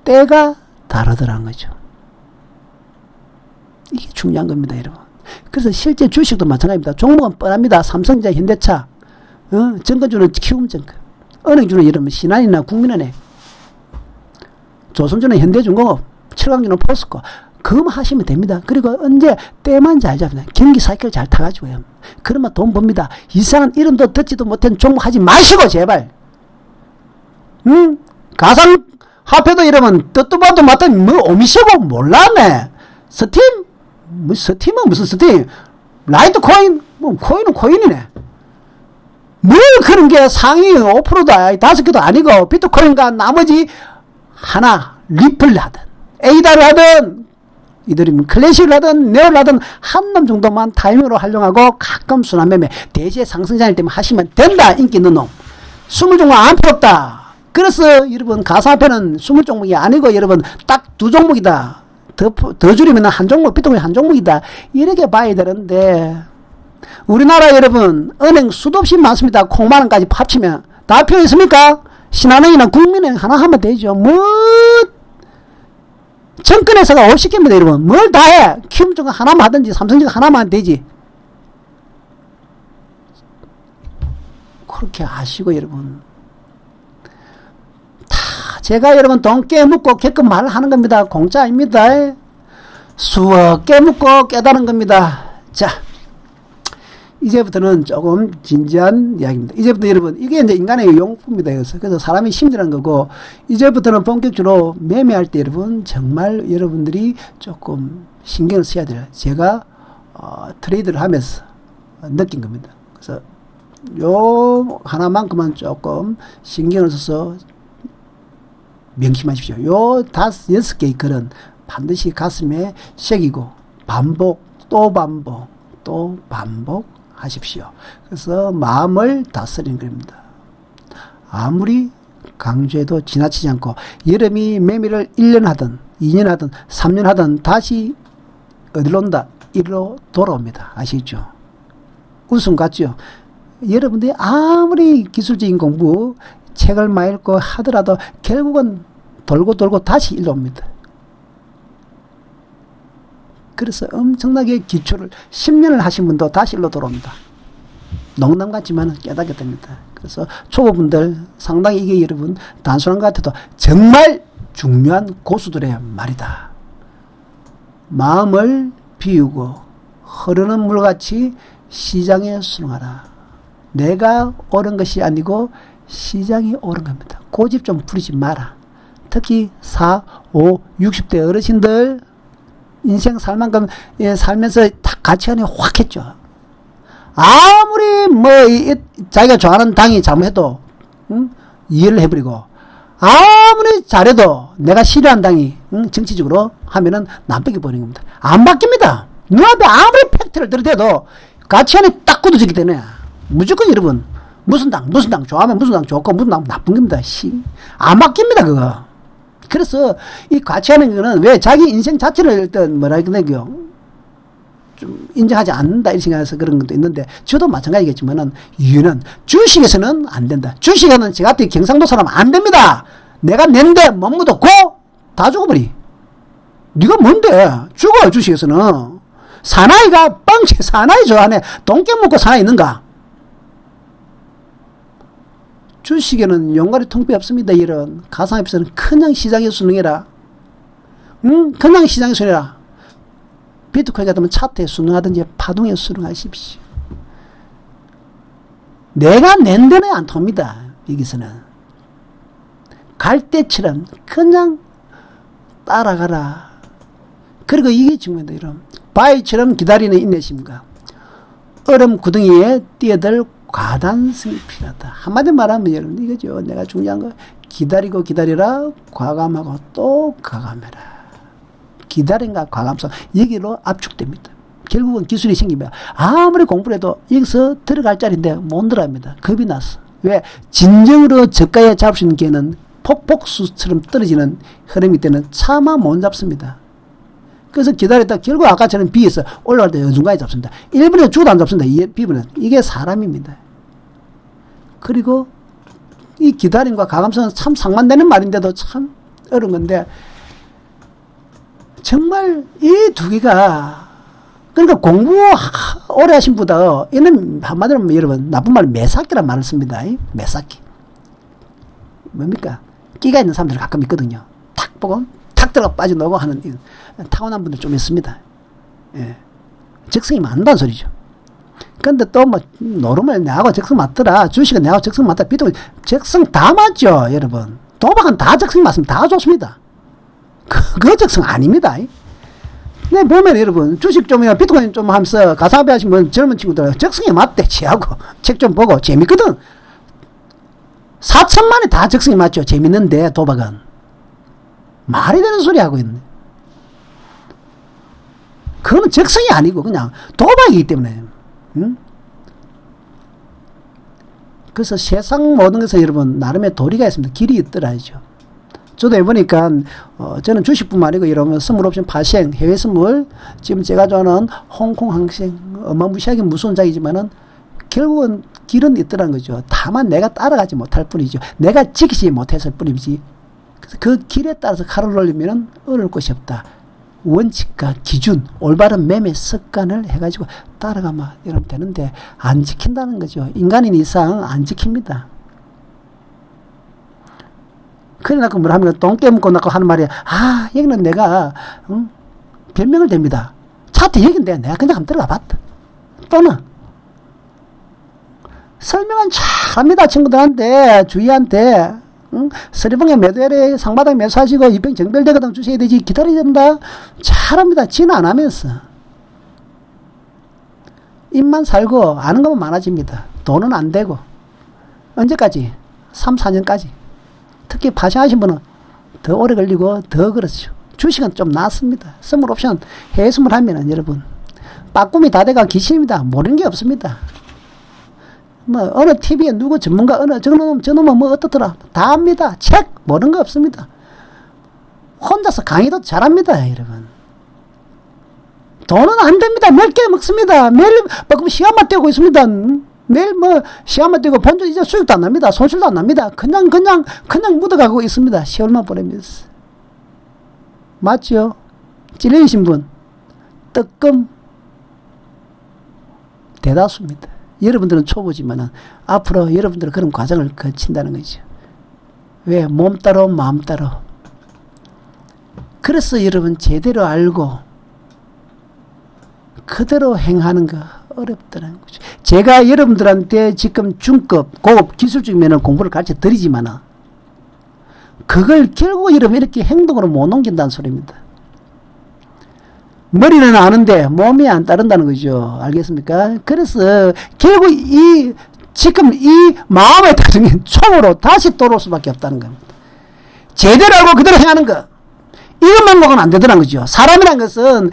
때가 다르더란 거죠. 이게 중요한 겁니다, 여러분. 그래서 실제 주식도 마찬가지입니다. 종목은 뻔합니다. 삼성전자, 현대차, 정건주는 키움증권. 은행주는 이러면 신한이나 국민은행, 조선주는 현대중공업, 철강주는 포스코, 그것만 하시면 됩니다. 그리고 언제 때만 잘 잡니다. 경기 사이클 잘 타가지고요. 그러면 돈 법니다. 이상한 이름도 듣지도 못한 종목 하지 마시고 제발. 가상 화폐도 이러면 뜻도 봐도 맞다. 뭐 오미시고 몰랐네. 스팀? 뭐 스팀은 무슨 스팀? 라이트 코인? 뭐 코인은 코인이네. 뭘 그런 게 상위 5%도 5개도 아니고 비트코인과 나머지 하나 리플 하든 에이다를 하든 이들이 클래식을 하든 네오를 하든 한 놈 정도만 타이밍으로 활용하고 가끔 순환매매 대지의 상승장일 때만 하시면 된다. 인기 있는 놈 20종목 안 필요 없다. 그래서 여러분 가상화폐는 20종목이 아니고 여러분 딱 2종목이다. 더 줄이면 한 종목, 비트코인 한 종목이다. 이렇게 봐야 되는데 우리나라 여러분 은행 수도 없이 많습니다. 콩만원까지 합치면 다 필요 있습니까? 신한은행이나 국민은행 하나 하면 되죠. 뭐 정권회사가 50개입니다 여러분. 뭘 다 해. 키움증 하나만 하든지 삼성증 하나만 하면 되지. 그렇게 하시고 여러분 제가 여러분 돈 깨묻고 개끔 말하는 겁니다. 공짜 아닙니다. 수억 깨묻고 깨달은 겁니다. 자, 이제부터는 조금 진지한 이야기입니다. 이제부터 여러분 이게 이제 인간의 용품입니다. 그래서 사람이 심리라는 거고 이제부터는 본격적으로 매매할 때 여러분 정말 여러분들이 조금 신경을 써야 돼요. 제가 트레이드를 하면서 느낀 겁니다. 그래서 요 하나만큼만 조금 신경을 써서 명심하십시오. 요 6개의 글은 반드시 가슴에 새기고 반복 또 반복 또 반복 하십시오. 그래서 마음을 다스리는 겁니다. 아무리 강조해도 지나치지 않고 여러분이 매매를 1년 하든 2년 하든 3년 하든 다시 어디로 온다? 이리로 돌아옵니다. 아시죠? 웃음 같죠? 여러분들이 아무리 기술적인 공부 책을 많이 읽고 하더라도 결국은 돌고 돌고 다시 일로 옵니다. 그래서 엄청나게 기초를 10년을 하신 분도 다시 일로 돌아옵니다. 농담 같지만 깨닫게 됩니다. 그래서 초보분들 상당히 이게 여러분 단순한 것 같아도 정말 중요한 고수들의 말이다. 마음을 비우고 흐르는 물같이 시장에 순응하라. 내가 옳은 것이 아니고 시장이 옳은 겁니다. 고집 좀 부리지 마라. 특히 4, 5, 60대 어르신들 인생 살 만큼 살면서 딱 가치관이 확 했죠. 아무리 뭐 자기가 좋아하는 당이 잘못해도 이해를 해버리고 아무리 잘해도 내가 싫어하는 당이 정치적으로 하면은 남뺏겨 버리는 겁니다. 안 바뀝니다. 눈앞에 아무리 팩트를 들이대도 가치관이 딱 굳어지기 때문에 무조건 여러분 무슨 당 좋아하면 무슨 당 좋고 무슨 당 나쁜 겁니다. 안 바뀝니다 그거. 그래서 이 가치하는 거는 왜 자기 인생 자체를 일단 뭐라 그러냐고요. 좀 인정하지 않는다 이렇게 생각해서 그런 것도 있는데 저도 마찬가지겠지만은 이유는 주식에서는 안 된다. 주식에는 제가 같은 경상도 사람 안 됩니다. 내가 낸데 못 묻었고 다 죽어버리. 네가 뭔데 죽어. 주식에서는 사나이가 뻥치 사나이 저 안에 돈 깨먹고 사나이 있는가. 주식에는 용가리 통비 없습니다. 이런 가상화폐에서는 그냥 시장에 순응해라. 그냥 시장에 순응해라. 비트코인 같으면 차트에 순응하든지 파동에 순응하십시오. 내가 낸 데는 안 통합니다. 여기서는 갈대처럼 그냥 따라가라. 그리고 이게 중요합니다. 여러분 바위처럼 기다리는 인내심과 얼음 구덩이에 뛰어들 과단성이 필요하다. 한마디 말하면 여러분 이거죠. 내가 중요한 거 기다리고 기다리라. 과감하고 또 과감해라. 기다림과 과감성 여기로 압축됩니다. 결국은 기술이 생기면 아무리 공부를 해도 여기서 들어갈 자리인데 못 들어갑니다. 겁이 나서. 왜? 진정으로 저가에 잡을 수 있는 개는 폭폭수처럼 떨어지는 흐름이 때는 차마 못 잡습니다. 그래서 기다렸다 결국 아까처럼 비에서 올라갈 때 어중간에 잡습니다. 1분에 죽어도 안 잡습니다. 비분은. 이게 사람입니다. 그리고 이 기다림과 가감성은 참 상반되는 말인데도 참 어려운 건데 정말 이 두 개가 그러니까 공부 오래 하신 분보다 얘는 한마디로 여러분 나쁜 말 매삭기란 말을 씁니다. 매삭기. 뭡니까? 끼가 있는 사람들 가끔 있거든요. 탁 보고 탁 들어가 빠져나오고 하는 타고난 분들 좀 있습니다. 예. 적성이 맞는다는 소리죠. 근데 또 뭐 노름을 내하고 적성 맞더라, 주식은 내하고 적성 맞다, 비트코인 적성 다 맞죠 여러분. 도박은 다 적성 맞습니다. 다 좋습니다. 그 적성 아닙니다. 네, 보면 여러분 주식 좀 비트코인 좀 하면서 가상화폐 하시면 젊은 친구들 적성에 맞대 지하고 책 좀 보고 재밌거든. 4천만이 다 적성에 맞죠. 재밌는데 도박은 말이 되는 소리 하고 있네. 그거는 적성이 아니고 그냥 도박이기 때문에. 응? 그래서 세상 모든 것에 여러분 나름의 도리가 있습니다. 길이 있더라죠. 저도 해보니까 저는 주식뿐만 아니고 이러면 선물옵션 파생, 해외 선물, 지금 제가 좋아하는 홍콩 항생, 어마무시하게 무서운 장이지만은 결국은 길은 있더라는 거죠. 다만 내가 따라가지 못할 뿐이죠. 내가 지키지 못했을 뿐이지. 그래서 그 길에 따라서 칼을 올리면은 어려울 것이 없다. 원칙과 기준, 올바른 매매 습관을 해가지고 따라가면 이러면 되는데 안 지킨다는 거죠. 인간인 이상 안 지킵니다. 그래 놓고 뭘 하면 똥 깨묻고 나고 하는 말이야. 아, 여기는 내가 변명을 됩니다. 차트 여긴데 내가 그냥 한번 들어가 봤다. 또는 설명은 잘합니다. 친구들한테, 주위한테. 서리봉에 매도해래, 상바닥 매수하시고 이병 정별되거든 주셔야 되지, 기다려야 된다. 잘합니다. 지는 안 하면서 입만 살고 아는 것만 많아집니다. 돈은 안 되고. 언제까지? 3, 4년까지. 특히 파생하신 분은 더 오래 걸리고 더 그렇죠. 주식은 좀 낫습니다. 선물 옵션 해외 선물 하면은 여러분 빠꿈이 다 돼가 귀신입니다. 모르는 게 없습니다. 뭐 어느 TV에 누구 전문가 어느 저놈은 뭐 어떻더라 다 합니다. 책 모르는 거 없습니다. 혼자서 강의도 잘합니다. 여러분 돈은 안 됩니다. 몇 개 먹습니다. 매일 뭐 시간만 떼고 있습니다. 매일 뭐 시간만 떼고 본전 이제 수익도 안 납니다. 손실도 안 납니다. 그냥 묻어가고 있습니다. 세월만 보내면서. 맞죠? 찔리신 분 뜨끔 대다수입니다. 여러분들은 초보지만은 앞으로 여러분들은 그런 과정을 거친다는 거죠. 왜? 몸 따로 마음 따로. 그래서 여러분 제대로 알고 그대로 행하는 거 어렵다는 거죠. 제가 여러분들한테 지금 중급, 고급, 기술적인 공부를 가르쳐 드리지만은 그걸 결국 여러분 이렇게 행동으로 못 옮긴다는 소리입니다. 머리는 아는데 몸이 안 따른다는 거죠. 알겠습니까? 그래서 결국 지금 이 마음에 따르는 총으로 다시 돌아올 수밖에 없다는 겁니다. 제대로 알고 그대로 행하는 거. 이것만 먹으면 안 되더라는 거죠. 사람이란 것은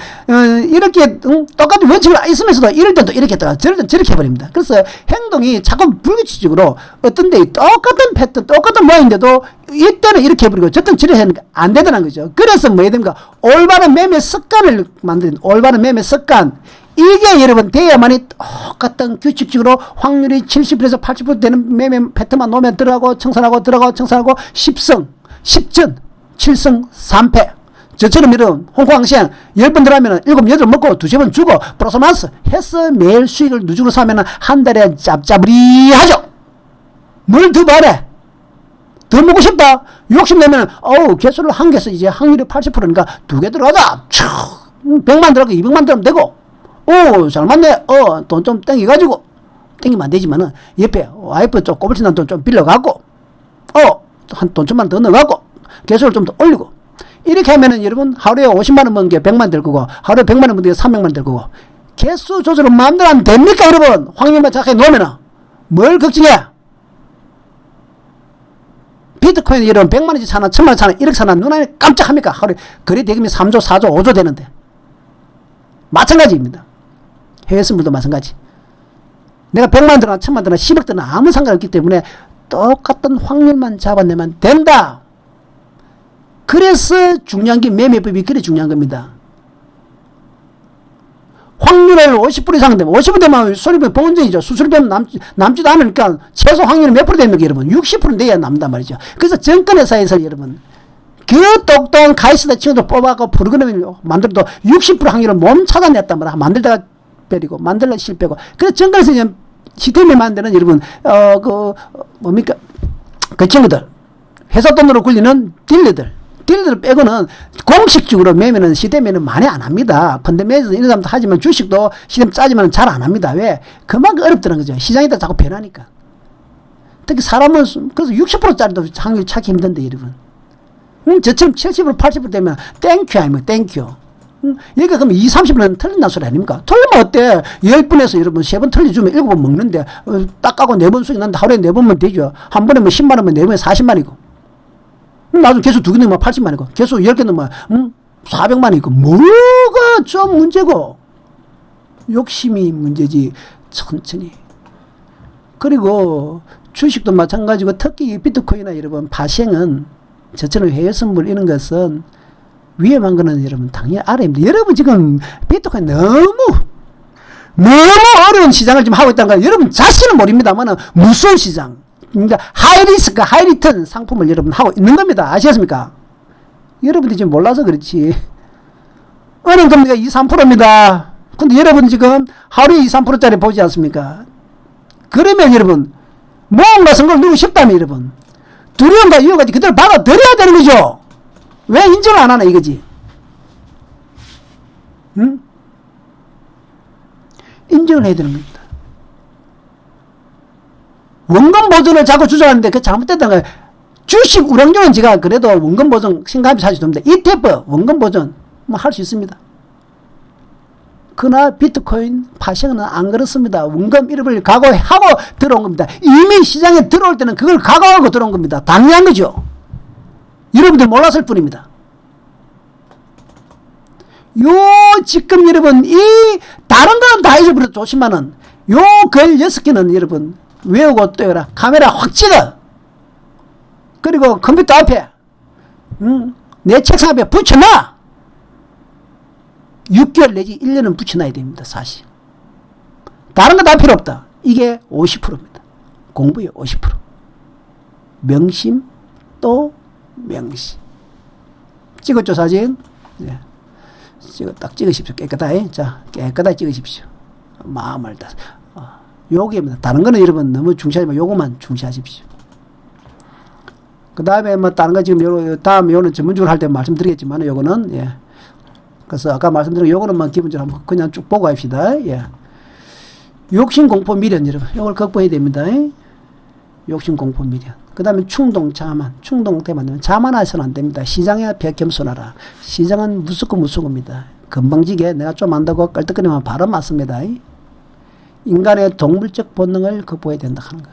이렇게 똑같은 원칙을 있으면서도 이럴 때도 이렇게 했다가 저럴 땐 저렇게 해버립니다. 그래서 행동이 자꾸 불규칙적으로 어떤 데 똑같은 패턴 똑같은 모양인데도 이때는 이렇게 해버리고 저때는 저렇게 하는 게 안 되더라는 거죠. 그래서 뭐 해야 됩니까? 올바른 매매 습관을 만드는 올바른 매매 습관, 이게 여러분 돼야만이 똑같은 규칙적으로 확률이 70%에서 80% 되는 매매 패턴만 놓으면 들어가고 청산하고 들어가고 청산하고 10승 10전 7승 3패. 저처럼 이런 홍콩항생 10번 들어가면 7, 8 먹고 2, 3번 주고 플러스 해서 매일 수익을 누적으로 사면 한 달에 짭짭리하죠. 뭘 더 바래? 더 먹고 싶다? 욕심내면 개수를 한 개서 이제 확률이 80%니까 2개 들어가자. 100만 들어가고 200만 들어가면 되고, 잘 맞네. 돈 좀 땡겨가지고, 땡기면 안 되지만은 옆에 와이프 좀 꼬불친한 돈 좀 빌려갖고, 한 돈 좀만 더 넣어갖고 개수를 좀 더 올리고, 이렇게 하면은 여러분 하루에 50만원 먹은 게 100만 될 거고, 하루에 100만원 먹은 게 300만 될 거고, 개수 조절은 마음대로 하면 됩니까 여러분? 확률만 착하게 놓으면은 뭘 걱정해? 비트코인 여러분 100만원씩 사나 1000만원 사나 1억 사나 눈안에 깜짝합니까? 하루에 거래 대금이 3조 4조 5조 되는데 마찬가지입니다. 해외 선물도 마찬가지. 내가 100만 들어나 1000만 들어나 10억 들어나 아무 상관없기 때문에 똑같은 확률만 잡아내면 된다. 그래서 중요한 게 매매법이 그래 중요한 겁니다. 확률을 50% 이상 되면 50% 되면 손해보면 보온전이죠. 수수료되면 남지도 않으니까 최소 확률이 몇 프로 됩니까 여러분? 60% 내야 남단 말이죠. 그래서 정권회사에서 여러분 그 똑똑한 가이스다 친구들 뽑아갖고 프로그램을 만들어도 60% 확률을 몸 찾아냈단 말이야. 만들다가 버리고 만들다가 실패고. 그래서 정권에서 시스템을 만드는 여러분 뭡니까 그 친구들 회사 돈으로 굴리는 딜러들 빼고는 공식적으로 매매는 시대매는 많이 안 합니다. 펀드 매니저 이런 사람도 하지만 주식도 시대 짜지만 잘 안 합니다. 왜? 그만큼 어렵다는 거죠. 시장이 다 자꾸 변하니까. 특히 사람은 그래서 60%짜리도 확률 찾기 힘든데 여러분. 저처럼 70% 80% 되면 땡큐 아니면 땡큐. 여기가 그럼 20, 30%는 틀린다는 소리 아닙니까? 틀리면 어때? 10분에서 여러분 3번 틀려주면 7번 먹는데 딱 까고 4번 수익 난데 하루에 4번만 되죠. 한 번에 뭐 10만 원면 4번에 40만이고 나중에 개수 2개 넣으면 80만이고 개수 10개 넣으면 400만이고 뭐가 좀 문제고 욕심이 문제지. 천천히. 그리고 주식도 마찬가지고 특히 비트코인이나 여러분 파생은 저처럼 해외 선물 이런 것은 위험한 거는 여러분 당연히 알아야 합니다. 여러분 지금 비트코인 너무 어려운 시장을 지금 하고 있다는 거 여러분 자신은 모릅니다만 무서운 시장, 그러니까 하이리스크 하이리턴 상품을 여러분 하고 있는 겁니다. 아시겠습니까? 여러분들이 지금 몰라서 그렇지. 은행 금리가 2, 3%입니다. 근데 여러분 지금 하루에 2, 3%짜리 보지 않습니까? 그러면 여러분 뭔가 선거를 누르고 싶다면 여러분 두려움과 이유까지 그대로 받아들여야 되는 거죠. 왜 인정을 안 하나 이거지. 응? 인정을 해야 되는 겁니다. 원금 보존을 자꾸 주장하는데 그 잘못됐다는 거예요. 주식 우량주는 제가 그래도 원금 보존 신감이 사실 됩니다. ETF 원금 보존 뭐 할 수 있습니다. 그러나 비트코인 파생은 안 그렇습니다. 원금 1을 각오하고 들어온 겁니다. 이미 시장에 들어올 때는 그걸 각오하고 들어온 겁니다. 당연한 거죠. 여러분들 몰랐을 뿐입니다. 지금 여러분 이 다른 거는 다 잊어버려 좋지만은 요 글 6개는 여러분 외우고 또 해라. 카메라 확 찍어. 그리고 컴퓨터 앞에 내 책상 앞에 붙여놔. 6개월 내지 1년은 붙여놔야 됩니다. 사실 다른 거 다 필요 없다. 이게 50%입니다. 공부의 50%. 명심 또 명심. 찍었죠 사진? 네. 딱 찍으십시오. 깨끗하게. 자, 깨끗하게 찍으십시오. 마음을 다. 요기입니다. 다른 거는 여러분 너무 중시하지 마. 요거만 중시하십시오. 그 다음에 뭐 다른 거 지금 다음 요는 전문적으로 할 때 말씀드리겠지만 요거는 예. 그래서 아까 말씀드린 요거는 뭐 기본적으로 한번 그냥 쭉 보고 합시다. 예. 욕심 공포 미련 여러분. 요걸 극복해야 됩니다. 욕심 공포 미련. 그 다음에 충동 자만. 충동 때문에 자만해서는 안 됩니다. 시장에 겸손하라. 시장은 무섭고입니다. 건방지게 내가 좀 안다고 깔떡거리면 바로 맞습니다. 인간의 동물적 본능을 극복해야 된다 하는 거.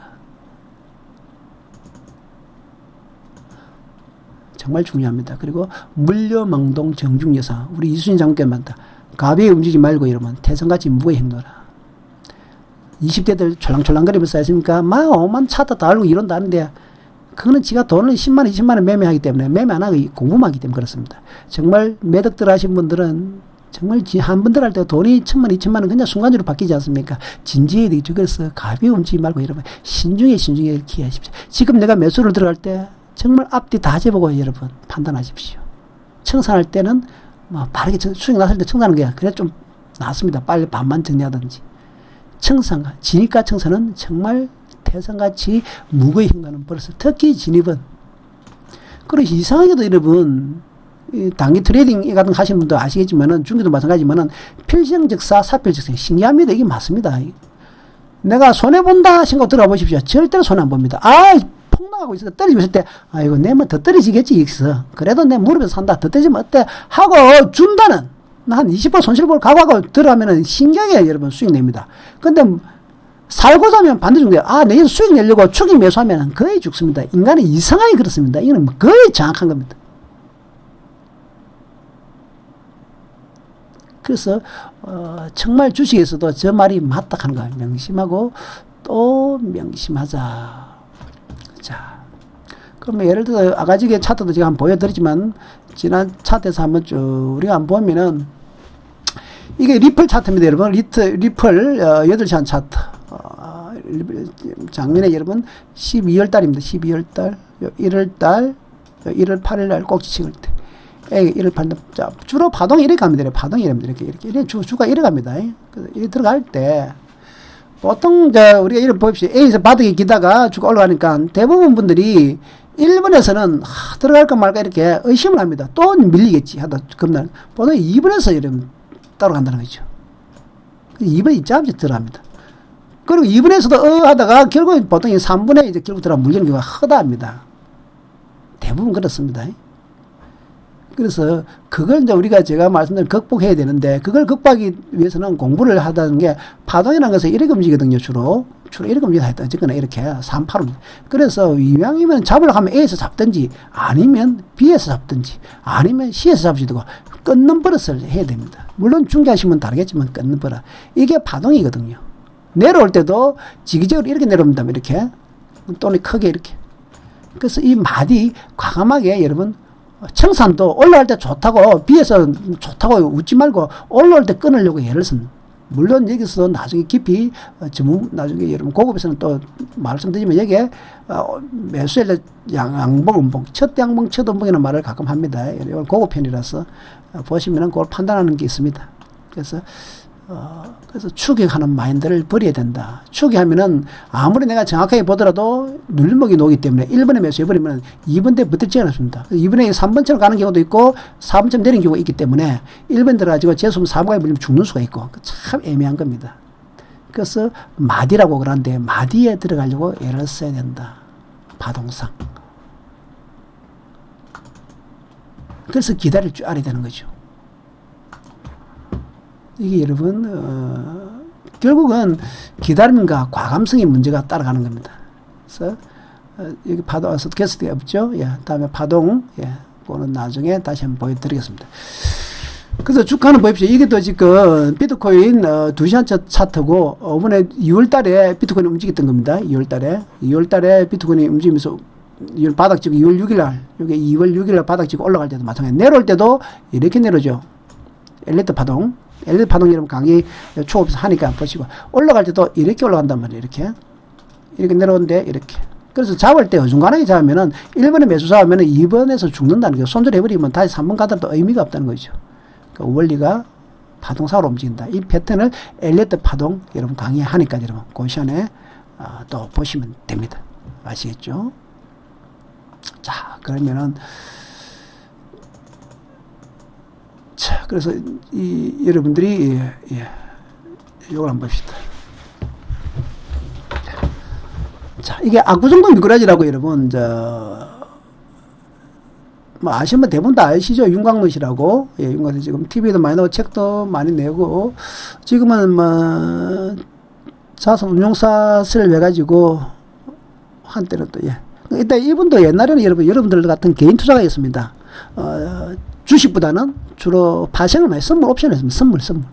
정말 중요합니다. 그리고 물려망동 정중여사. 우리 이순신 장군께 말다. 가벼이 움직이지 말고 이러면 태성같이 무거이 행동하라. 20대들 촐랑촐랑거리면서 했으니까 막 오만 차도 다 알고 이런다는데 그거는 지가 돈을 10만 원, 20만 원 매매하기 때문에 매매 안 하고 공부만 하기 때문에 그렇습니다. 정말 매덕들 하신 분들은 정말 한 분들 할 때 돈이 1,000만, 2,000만 원 그냥 순간적으로 바뀌지 않습니까? 진지해야 되겠죠. 그래서 가벼이 움직이지 말고 이러면 신중히 기하십시오. 지금 내가 매수를 들어갈 때 정말 앞뒤 다 재보고 여러분 판단하십시오. 청산할 때는 뭐 바르게 수익 났을 때 청산하는 게 그래 좀 낫습니다. 빨리 반만 정리하든지. 청산과 진입과 청산은 정말 태산같이 무거이 행동하는 버릇을 특히 진입은 그리고 이상하게도 여러분 단기 트레이딩 같은 거 하시는 분도 아시겠지만은 중기도 마찬가지지만은 필정적사 사필적사 신기합니다. 이게 맞습니다. 내가 손해본다 생각 들어보십시오. 절대로 손해 안 봅니다. 폭락하고 있을 때 떨어지고 있을 때 이거 내면 더 떨어지겠지 있어. 그래도 내 무릎에서 산다. 더 떨어지면 어때? 하고 준다는 한 20% 손실볼 각오하고 들어가면은 신기하게 여러분 수익 냅니다. 근데 살고 자면 반대 중에 내일 수익 내려고 축이 매수하면 거의 죽습니다. 인간은 이상하게 그렇습니다. 이거는 거의 정확한 겁니다. 그래서 정말 주식에서도 저 말이 맞다 하는 거예요. 명심하고 또 명심하자. 자, 그러면 예를 들어 아가지게 차트도 제가 한번 보여드리지만 지난 차트에서 한번 쭉 우리가 한번 보면은 이게 리플 차트입니다. 여러분 리플 8시 한 차트 작년에 여러분 12월 달입니다. 12월 달 1월 달 1월 8일 날 꼭지 찍을 때 1월 8일 자 주로 파동이 이렇게 갑니다. 파동이 이렇게 주가 이렇게 갑니다. 이렇게 들어갈 때 보통 우리가 이런 봅시다. A에서 바닥에 기다가 쭉 올라가니까 대부분 분들이 1번에서는 들어갈까 말까 이렇게 의심을 합니다. 또 밀리겠지 하다 겁나. 보통 2번에서 이러면 따라간다는 거죠. 2번이 잠시 들어갑니다. 그리고 2번에서도 하다가 결국 보통 3번에 이제 결국 들어가 물리는 경우가 허다합니다. 대부분 그렇습니다. 그래서 그걸 이제 우리가 제가 말씀드린 극복해야 되는데, 그걸 극복하기 위해서는 공부를 하다는 게 파동이라는 것은 이렇게 움직이거든요. 주로 이렇게 움직이다. 어쨌거나 이렇게 3, 8 움직여. 그래서 이왕이면 잡으려고 하면 A에서 잡든지 아니면 B에서 잡든지 아니면 C에서 잡으셔도 되고 끊는 버릇을 해야 됩니다. 물론 중개하시면 다르겠지만 끊는 버릇. 이게 파동이거든요. 내려올 때도 지기적으로 이렇게 내려옵니다. 이렇게 또는 크게 이렇게. 그래서 이 마디 과감하게 여러분, 청산도 올라갈 때 좋다고 비에서 좋다고 웃지 말고 올라올 때 끊으려고 애를 쓴. 물론 여기서 나중에 깊이 나중에 여러분 고급에서는 또 말씀드리면 여기에 매수일 양봉 음봉 첫 양봉 첫 음봉이라는 말을 가끔 합니다. 이건 고급 편이라서 보시면은 그걸 판단하는 게 있습니다. 그래서 추격하는 마인드를 버려야 된다. 추격하면은 아무리 내가 정확하게 보더라도 눌림목이 놓기 때문에 1번에 매수해버리면 2번 때 붙을지 않았습니다. 2번에 3번처럼 가는 경우도 있고 4번처럼 내리는 경우가 있기 때문에 1번 들어가지고 재수면 4번까지 물리면 죽는 수가 있고 참 애매한 겁니다. 그래서 마디라고 그러는데 마디에 들어가려고 애를 써야 된다. 파동상. 그래서 기다릴 줄 알아야 되는 거죠. 이게 여러분 결국은 기다림과 과감성의 문제가 따라가는 겁니다. 그래서 여기 파동 스케스트가 없죠. 예, 다음에 파동 그거는 나중에 다시 한번 보여드리겠습니다. 그래서 주가는 보십시오. 이게 또 지금 비트코인 2시간 차트고 이번에 2월달에 비트코인이 움직였던 겁니다. 2월달에 비트코인이 움직이면서 바닥 찍고 2월 6일날 이게 2월 6일날 바닥 찍고 올라갈 때도 마찬가지. 내려올 때도 이렇게 내려오죠. 엘리트 파동 여러분 강의 초급에서 하니까 보시고 올라갈 때도 이렇게 올라간단 말이에요. 이렇게 내려오는데 이렇게. 그래서 잡을 때 어중간하게 잡으면은 1번에 매수 잡으면은 2번에서 죽는다는 거예요. 손절해버리면 다시 3번 가더라도 의미가 없다는 거죠. 그러니까 원리가 파동상으로 움직인다. 이 패턴을 엘리트 파동 여러분 강의하니까 여러분 그 시간에 또 보시면 됩니다. 아시겠죠? 자, 그러면은 자, 그래서 여러분들이 이걸 한번 봅시다. 자, 이게 악구정동 미꾸라지라고 여러분 뭐 아시면 대부분 다 아시죠? 윤광롯이라고. 윤광롯 지금 TV도 많이 나오고 책도 많이 내고 지금은 뭐 자산 운용사를 해가지고 한때는 또 일단 이분도 옛날에는 여러분들 같은 개인 투자가 있습니다. 주식보다는 주로 파생을 많이 선물 옵션을 했습니다. 선물.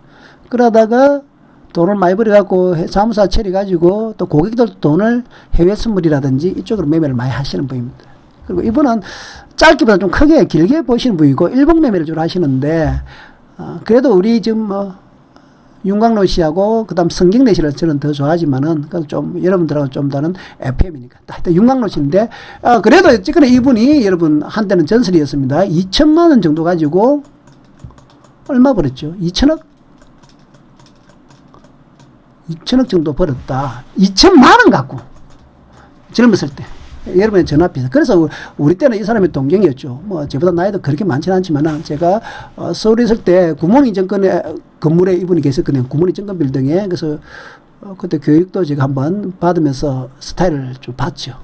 그러다가 돈을 많이 벌여갖고 자무사 처리가지고 또 고객들도 돈을 해외 선물이라든지 이쪽으로 매매를 많이 하시는 분입니다. 그리고 이분은 짧게보다 좀 크게 길게 보시는 분이고 일봉 매매를 주로 하시는데 그래도 우리 지금 윤광로 씨하고 그다음 성경래 씨를 저는 더 좋아하지만은 좀 여러분들하고 좀 다른 FM이니까 하여튼 윤광로 씨인데 그래도 어쨌거나 이분이 여러분 한때는 전설이었습니다. 2천만 원 정도 가지고 얼마 벌었죠? 2천억 정도 벌었다. 2천만 원 갖고 젊었을 때 여러분의 전화비서. 그래서 우리 때는 이 사람의 동경이었죠. 뭐 저보다 나이도 그렇게 많지는 않지만 제가 서울에 있을 때 구몬이 정권에 건물에 이분이 계셨거든요. 구몬이 정권 빌딩에. 그래서 그때 교육도 제가 한번 받으면서 스타일을 좀 봤죠.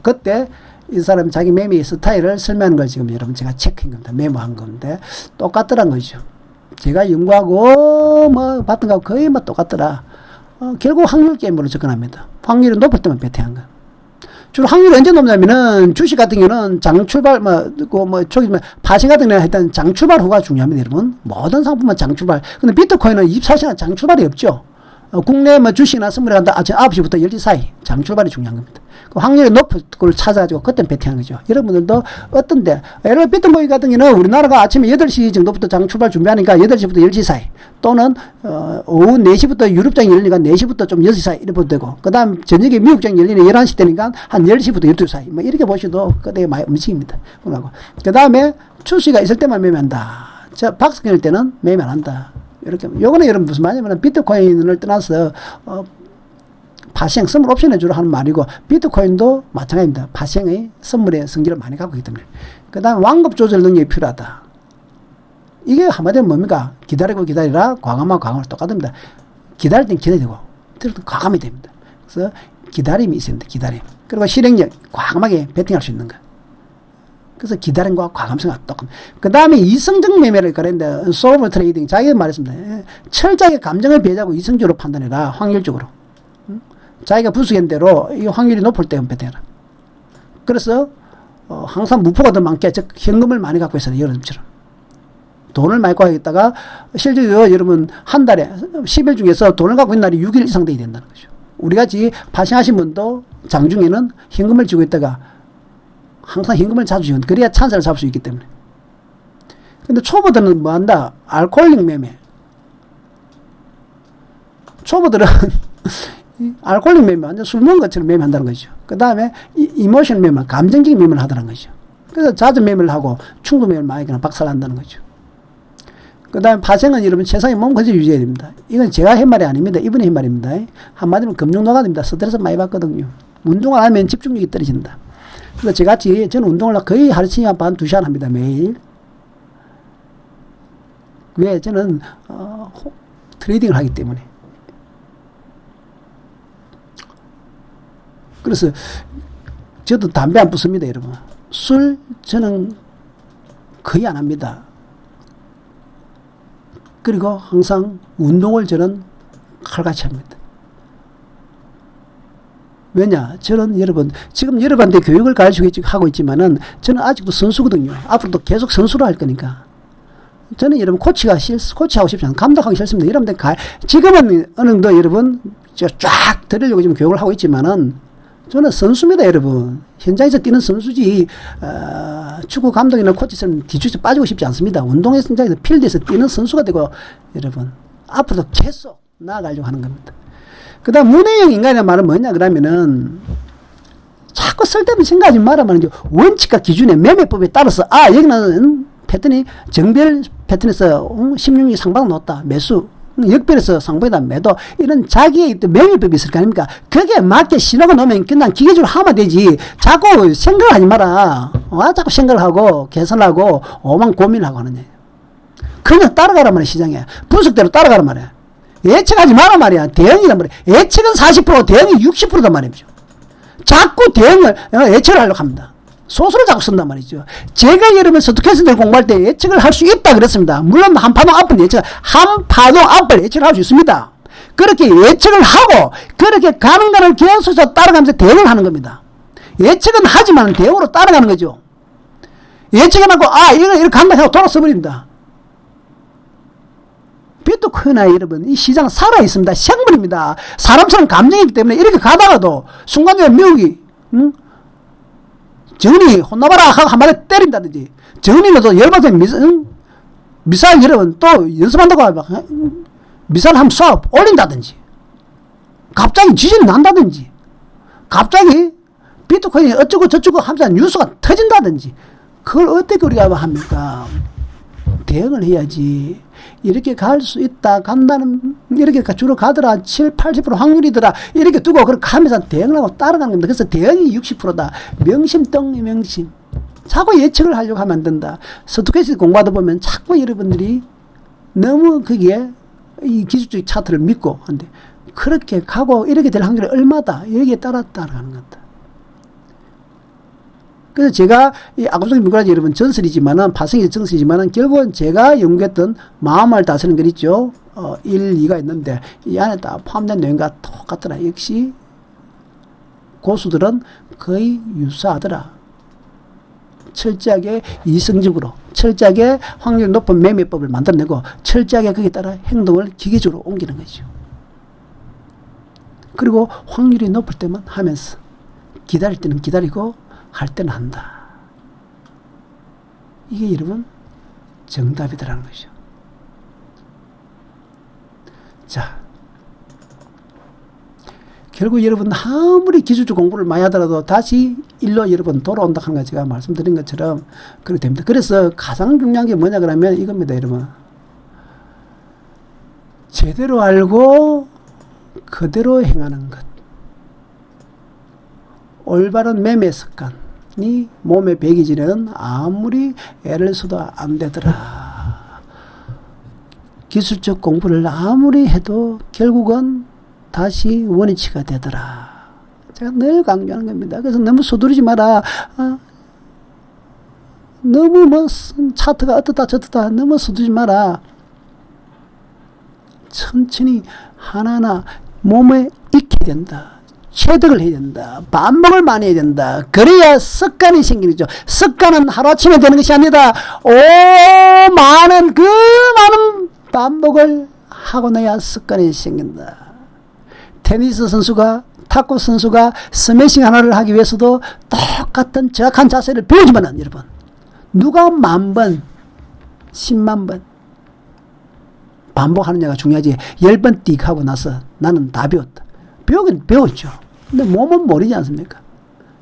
그때 이 사람이 자기 매매 스타일을 설명하는 걸 지금 여러분 제가 체크한 겁니다. 메모한 건데 똑같더란 거죠. 제가 연구하고 뭐 봤던 거하고 거의 뭐 똑같더라. 결국 확률 게임으로 접근합니다. 확률이 높을 때만 배팅한 거. 주로 확률이 언제 높냐면은 주식 같은 경우는 장출발 초기 파생 같은 경우는 일단 장출발 후가 중요합니다, 여러분. 모든 상품은 장출발. 근데 비트코인은 24시간 장출발이 없죠. 국내 주식이나 선물에 간다 아침 9시부터 10시 사이 장출발이 중요한 겁니다. 그 확률이 높은 걸 찾아가지고 그때 배팅하는 거죠. 여러분들도 어떤데 예를 들어 비트코인 같은 경우는 우리나라가 아침에 8시 정도부터 장출발 준비하니까 8시부터 10시 사이 또는 오후 4시부터 유럽장이 열리니까 4시부터 좀 6시 사이 이렇게 보도 되고 그 다음 저녁에 미국장이 열리는 11시 때니까 한 10시부터 12시 사이 뭐 이렇게 보셔도 그때 많이 움직입니다. 그 다음에 출시가 있을 때만 매매한다. 박스 끊을 때는 매매 안 한다. 이렇게 요거는 여러분 무슨 말이냐면 비트코인을 떠나서 파생, 선물 옵션에 주로 하는 말이고, 비트코인도 마찬가지입니다. 파생의 선물의 성질을 많이 갖고 있기 때문에. 그 다음에 완급 조절 능력이 필요하다. 이게 한마디로 뭡니까? 기다리고 기다리라, 과감하고 과감하고 똑같습니다. 기다릴 땐 기다려야 되고, 들을 땐 과감히 됩니다. 그래서 기다림이 있어야 됩니다. 기다림. 그리고 실행력, 과감하게 베팅할 수 있는 거. 그래서 기다림과 과감성과 똑같. 그 다음에 이성적 매매를 그랬는데, 소울 트레이딩, 자기가 말했습니다. 철저하게 감정을 배제하고 이성적으로 판단해라. 확률적으로. 자기가 부수겐 대로 이 확률이 높을 때는 베팅해라. 그래서 항상 무포가 더 많게, 즉 현금을 많이 갖고 있어요. 여러분처럼. 돈을 많이 갖고 있다가 실제로 여러분 한 달에 10일 중에서 돈을 갖고 있는 날이 6일 이상 돼야 된다는 거죠. 우리같이 파생하신 분도 장중에는 현금을 쥐고 있다가 항상 현금을 자주 쥐고, 그래야 찬스를 잡을 수 있기 때문에. 근데 초보들은 뭐 한다? 알코올릭 매매. 초보들은 알코올릭 매매, 완전 술 먹은 것처럼 매매한다는 거죠. 그 다음에 이모션 매매, 감정적인 매매를 하더라는 거죠. 그래서 잦은 매매를 하고 충동 매매를 많이 그냥 박살난다는 거죠. 그 다음에 파생은 여러분 최상의 몸 건강을 유지해야 됩니다. 이건 제가 한 말이 아닙니다. 이분이 한 말입니다. 한마디로 금융노가입니다. 스트레스 많이 받거든요. 운동을 안 하면 집중력이 떨어진다. 그래서 저같이 저는 운동을 거의 하루 시간 반 2시간 합니다. 매일. 왜? 저는 트레이딩을 하기 때문에. 그래서 저도 담배 안 붓습니다. 여러분. 술 저는 거의 안 합니다. 그리고 항상 운동을 저는 칼같이 합니다. 왜냐? 저는 여러분, 지금 여러분한테 교육을 가르치고 하고 있지만은 저는 아직도 선수거든요. 앞으로도 계속 선수로 할 거니까. 저는 여러분 코치하고 싶지 않아요. 감독하기 싫습니다. 여러분들 지금은 어느 정도 여러분 쫙 들으려고 지금 교육을 하고 있지만은 저는 선수입니다, 여러분. 현장에서 뛰는 선수지, 축구 감독이나 코치처럼 뒤쪽에서 빠지고 싶지 않습니다. 운동의 현장에서 필드에서 뛰는 선수가 되고, 여러분, 앞으로도 계속 나아가려고 하는 겁니다. 그 다음, 문해형 인간이라는 말은 뭐냐, 그러면은, 자꾸 쓸데없는 생각하지 말아만 원칙과 기준의 매매법에 따라서, 여기는 패턴이 정별 패턴에서 16일 상방 놓았다, 매수. 역별에서 상보에다 매도, 이런 자기의 매매법이 있을 거 아닙니까? 그게 맞게 신호가 나오면 그냥 기계적으로 하면 되지. 자꾸 생각하지 마라. 자꾸 생각을 하고, 계산하고, 오만 고민하고 하는 얘기. 그냥 따라가란 말이야, 시장에. 분석대로 따라가란 말이야. 예측하지 마란 말이야. 대응이란 말이야. 예측은 40%, 대응이 60%단 말이죠. 자꾸 대응을, 예측을 하려고 합니다. 소설을 자꾸 쓴단 말이죠. 제가 여러분 스토캐스트 공부할 때 예측을 할 수 있다 그랬습니다. 물론 한 파동 앞을 예측을 할 수 있습니다. 그렇게 예측을 하고 그렇게 가는 거를 계속해서 따라가면서 대응을 하는 겁니다. 예측은 하지만 대응으로 따라가는 거죠. 예측해놓고 이거 이렇게 간다 해서 돌아 써버립니다. 비트코인이나 여러분 이 시장은 살아있습니다. 생물입니다. 사람처럼 감정이기 때문에 이렇게 가다가도 순간적으로 미국이 정은이 혼나봐라 하고 한 마디 때린다든지, 정은이도 열받으면 미사일 여러분 또 연습한다고 하면 미사일 한번 쏴 올린다든지, 갑자기 지진이 난다든지, 갑자기 비트코인이 어쩌고 저쩌고 하면서 뉴스가 터진다든지, 그걸 어떻게 우리가 합니까? 대응을 해야지. 이렇게 갈 수 있다, 간다는, 이렇게 주로 가더라, 70~80% 확률이더라, 이렇게 두고 그렇게 하면서 대응을 하고 따라가는 겁니다. 그래서 대응이 60%다. 명심덩이 명심. 자꾸 예측을 하려고 하면 안 된다. 스토캐스틱 공부하다 보면 자꾸 여러분들이 너무 그게 이 기술적 차트를 믿고 한데, 그렇게 가고 이렇게 될 확률이 얼마다, 여기에 따라 따라가는 겁니다. 그래서 제가 이 아구성이 미꾸라지 여러분 전설이지만은, 파생이 전설이지만은, 결국은 제가 연구했던 마음을 다스리는 것 있죠. 1, 2가 있는데 이 안에 다 포함된 내용과 똑같더라. 역시 고수들은 거의 유사하더라. 철저하게 이성적으로, 철저하게 확률 높은 매매법을 만들어내고, 철저하게 거기에 따라 행동을 기계적으로 옮기는 거죠. 그리고 확률이 높을 때만 하면서, 기다릴 때는 기다리고 할 때는 한다. 이게 여러분 정답이더라는 거죠. 자, 결국 여러분 아무리 기술적 공부를 많이 하더라도 다시 일로 여러분 돌아온다 하는 거 제가 말씀드린 것처럼 그렇게 됩니다. 그래서 가장 중요한 게 뭐냐 그러면 이겁니다. 여러분, 제대로 알고 그대로 행하는 것. 올바른 매매 습관이 몸에 배기지는 아무리 애를 써도 안 되더라. 기술적 공부를 아무리 해도 결국은 다시 원위치가 되더라. 제가 늘 강조하는 겁니다. 그래서 너무 서두르지 마라. 너무 뭐 차트가 어떻다 저떻다 너무 서두르지 마라. 천천히 하나하나 몸에 익혀야 된다. 체득을 해야 된다. 반복을 많이 해야 된다. 그래야 습관이 생기는 거죠. 습관은 하루아침에 되는 것이 아니다. 많은 반복을 하고 나야 습관이 생긴다. 테니스 선수가 탁구 선수가 스매싱 하나를 하기 위해서도 똑같은 정확한 자세를 배워주면은 여러분 누가 10,000번 100,000번 반복하느냐가 중요하지. 10번 띡 하고 나서 나는 다 배웠다. 배우긴 배웠죠. 근데 몸은 모르지 않습니까?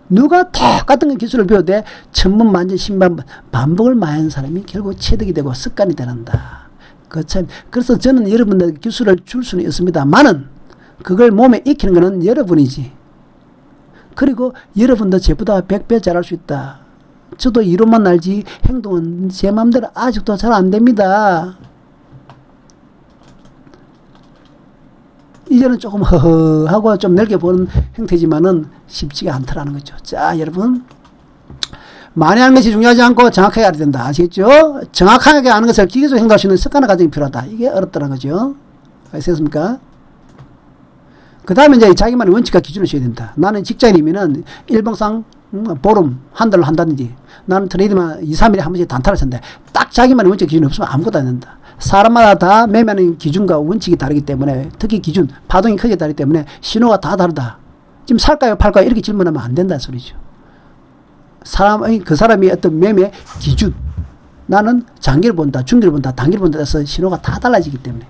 누가 똑같은 기술을 배워도 1000번 만지 10만 번 반복을 많이 하는 사람이 결국 체득이 되고 습관이 되는다. 그래서 저는 여러분들 기술을 줄 수는 있습니다만은 그걸 몸에 익히는 것은 여러분이지. 그리고 여러분도 저보다 100배 잘할 수 있다. 저도 이론만 알지 행동은 제 마음대로 아직도 잘 안 됩니다. 이제는 조금 허허하고 좀 넓게 보는 형태지만은 쉽지가 않더라는 거죠. 자, 여러분. 많이 하는 것이 중요하지 않고 정확하게 알아야 된다. 아시겠죠? 정확하게 아는 것을 기계적으로 행동할 수 있는 습관의 과정이 필요하다. 이게 어렵다는 거죠. 아시겠습니까? 그 다음에 이제 자기만의 원칙과 기준을 써야 된다. 나는 직장인이면은 일봉상 보름, 한 달로 한다든지 나는 트레이드만 2, 3일에 한 번씩 단타를 쓴다. 딱 자기만의 원칙 기준이 없으면 아무것도 안 된다. 사람마다 다 매매하는 기준과 원칙이 다르기 때문에 특히 기준, 파동이 크게 다르기 때문에 신호가 다 다르다. 지금 살까요 팔까요 이렇게 질문하면 안 된다는 소리죠. 그 사람이 어떤 매매 기준, 나는 장기를 본다, 중기를 본다, 단기를 본다 해서 신호가 다 달라지기 때문에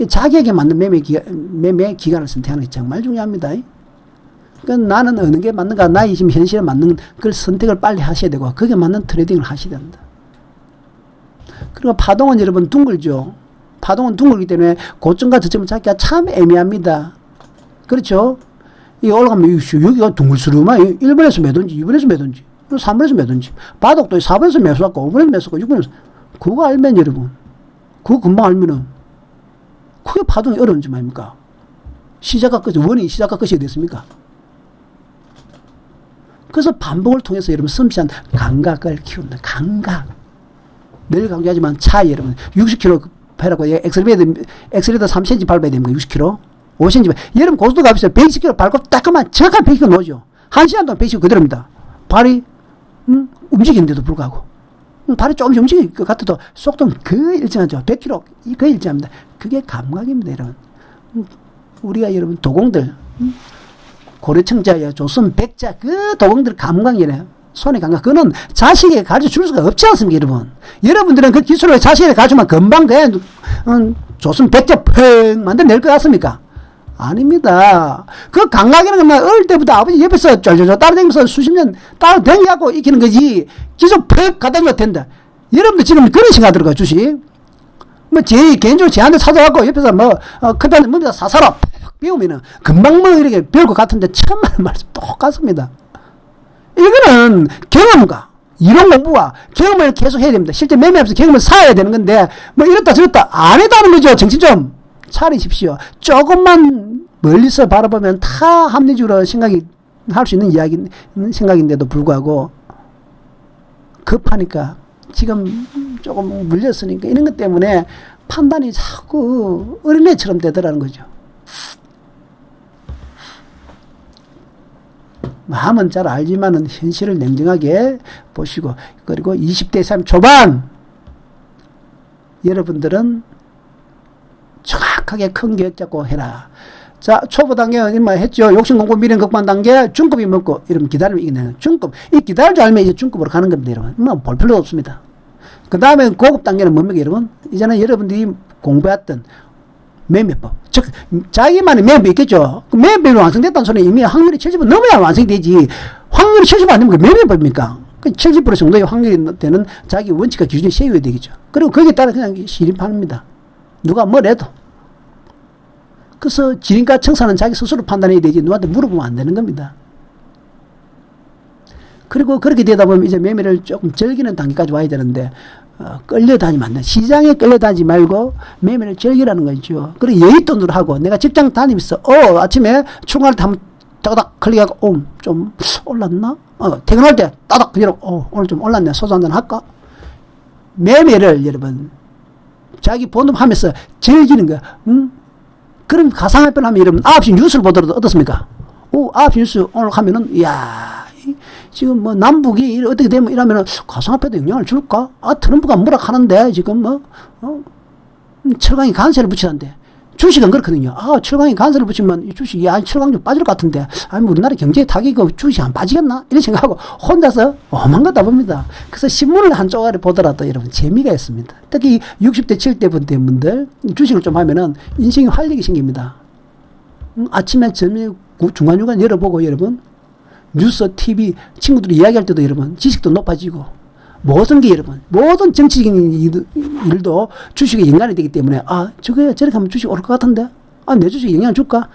자기에게 맞는 매매 기간을 선택하는 게 정말 중요합니다. 그러니까 나는 어느 게 맞는가, 나의 지금 현실에 맞는 그 선택을 빨리 하셔야 되고 거기에 맞는 트레이딩을 하셔야 됩니다. 그리고 파동은 여러분 둥글죠. 파동은 둥글기 때문에 고점과 저점을 찾기가 참 애매합니다. 그렇죠? 이 올라가면 여기가 둥글스름한 1번에서 매든지 2번에서 매든지 3번에서 매든지 바닥도 4번에서 매수하고 5번에서 매수하고 6번에서 그거 알면 여러분 그거 금방 알면은 그게 파동이 어려운 점 아닙니까? 시작과 끝이 원이 시작과 끝이 됐습니까? 그래서 반복을 통해서 여러분 섬세한 감각을 키운다. 감각. 늘 강조하지만 차 여러분 60km 해라고 엑셀레이터 3cm 밟아야 됩니까? 60km? 5cm. 여러분 고속도로 가보세요. 120km 밟고 따끔한 정확한 120km 놓죠. 1시간 동안 120km 그대로입니다. 발이 움직이는데도 불구하고 발이 조금씩 움직일 것 같아도 속도는 거의 일정하죠. 100km 거의 일정합니다. 그게 감각입니다. 여러분. 우리가 여러분 도공들 고려청자, 조선, 백자 그 도공들 감각이래요. 손의 감각. 그거는 자식에게 가르쳐 줄 수가 없지 않습니까, 여러분? 여러분들은 그 기술을 자식에게 가르치면 금방 그냥 조선 백자 팽 만들어낼 것 같습니까? 아닙니다. 그 감각이라는 건 어릴 때부터 아버지 옆에서 쫄쫄쫄 따라다니면서 수십 년 따라다니고 익히는 거지. 기술 팩 갖다 줘도 된다. 여러분들 지금 그런 생각들어가 주식. 제 개인적으로 제한테 찾아갖고 옆에서 커피한테 뭡니다. 사사로 배우면은 금방 이렇게 배울 것 같은데 천만 말씀 똑같습니다. 이거는 경험과 이론 공부와 경험을 계속 해야 됩니다. 실제 매매하면서 경험을 쌓아야 되는 건데 이렇다 저렇다 안 해다는 거죠. 정신 좀 차리십시오. 조금만 멀리서 바라보면 다 합리적으로 생각이 할 수 있는 생각인데도 불구하고 급하니까 지금 조금 물렸으니까 이런 것 때문에 판단이 자꾸 어린애처럼 되더라는 거죠. 마음은 잘 알지만은 현실을 냉정하게 보시고 그리고 20대 30 초반 여러분들은 정확하게 큰 계획 잡고 해라. 자, 초보 단계 얼마 했죠. 욕심 공부 미련 극반 단계 중급이 먹고 이러면 기다리면 이기는 중급. 이 기다릴 줄 알면 이제 중급으로 가는 겁니다, 여러분. 볼 필요도 없습니다. 그 다음에 고급 단계는 뭡니까, 여러분? 이제는 여러분들이 공부했던 매매법. 즉, 자기만의 매매법이 있겠죠. 그 매매법이 완성됐다는 소리는 이미 확률이 70% 넘어야 완성이 되지. 확률이 70% 안 되면 그 매매법입니까? 그 70% 정도의 확률이 되는 자기 원칙과 기준이 세워야 되겠죠. 그리고 거기에 따라 그냥 실입합니다. 누가 뭘 해도. 그래서 지름과 청산은 자기 스스로 판단해야 되지 누구한테 물어보면 안 되는 겁니다. 그리고 그렇게 되다 보면 이제 매매를 조금 즐기는 단계까지 와야 되는데, 끌려다니면 안 돼. 시장에 끌려다니지 말고 매매를 즐기라는 거죠. 그리고 여윳돈으로 하고, 내가 직장 다니면서, 아침에 출근할 때 한번 따닥 클릭하고, 좀 올랐나? 퇴근할 때 따닥 클릭하고, 오늘 좀 올랐네. 소주 한잔 할까? 매매를 여러분, 자기 본업 하면서 즐기는 거야. 응? 그럼 가상화폐를 하면 여러분 9시 뉴스를 보더라도 어떻습니까? 9시 뉴스 오늘 하면은, 이야, 지금 뭐 남북이 어떻게 되면 이러면은 가상화폐도 영향을 줄까? 트럼프가 뭐라 하는데 지금 철강이 관세를 붙이는데. 주식은 그렇거든요. 철강이 관세를 붙이면 이 주식이 철강 좀 빠질 것 같은데, 우리나라 경제에 타격이 주식이 안 빠지겠나? 이런 생각하고 혼자서 오만 거 다 봅니다. 그래서 신문을 한 쪼가리 보더라도 여러분 재미가 있습니다. 특히 60대 70대 분들 주식을 좀 하면은 인생에 활력이 생깁니다. 아침에 점에 중간중간 열어보고 여러분 뉴스, TV 친구들이 이야기할 때도 여러분 지식도 높아지고, 모든 게 여러분, 모든 정치적인 일도 주식에 연관이 되기 때문에, 저렇게 하면 주식 오를 것 같은데? 내 주식에 영향 줄까?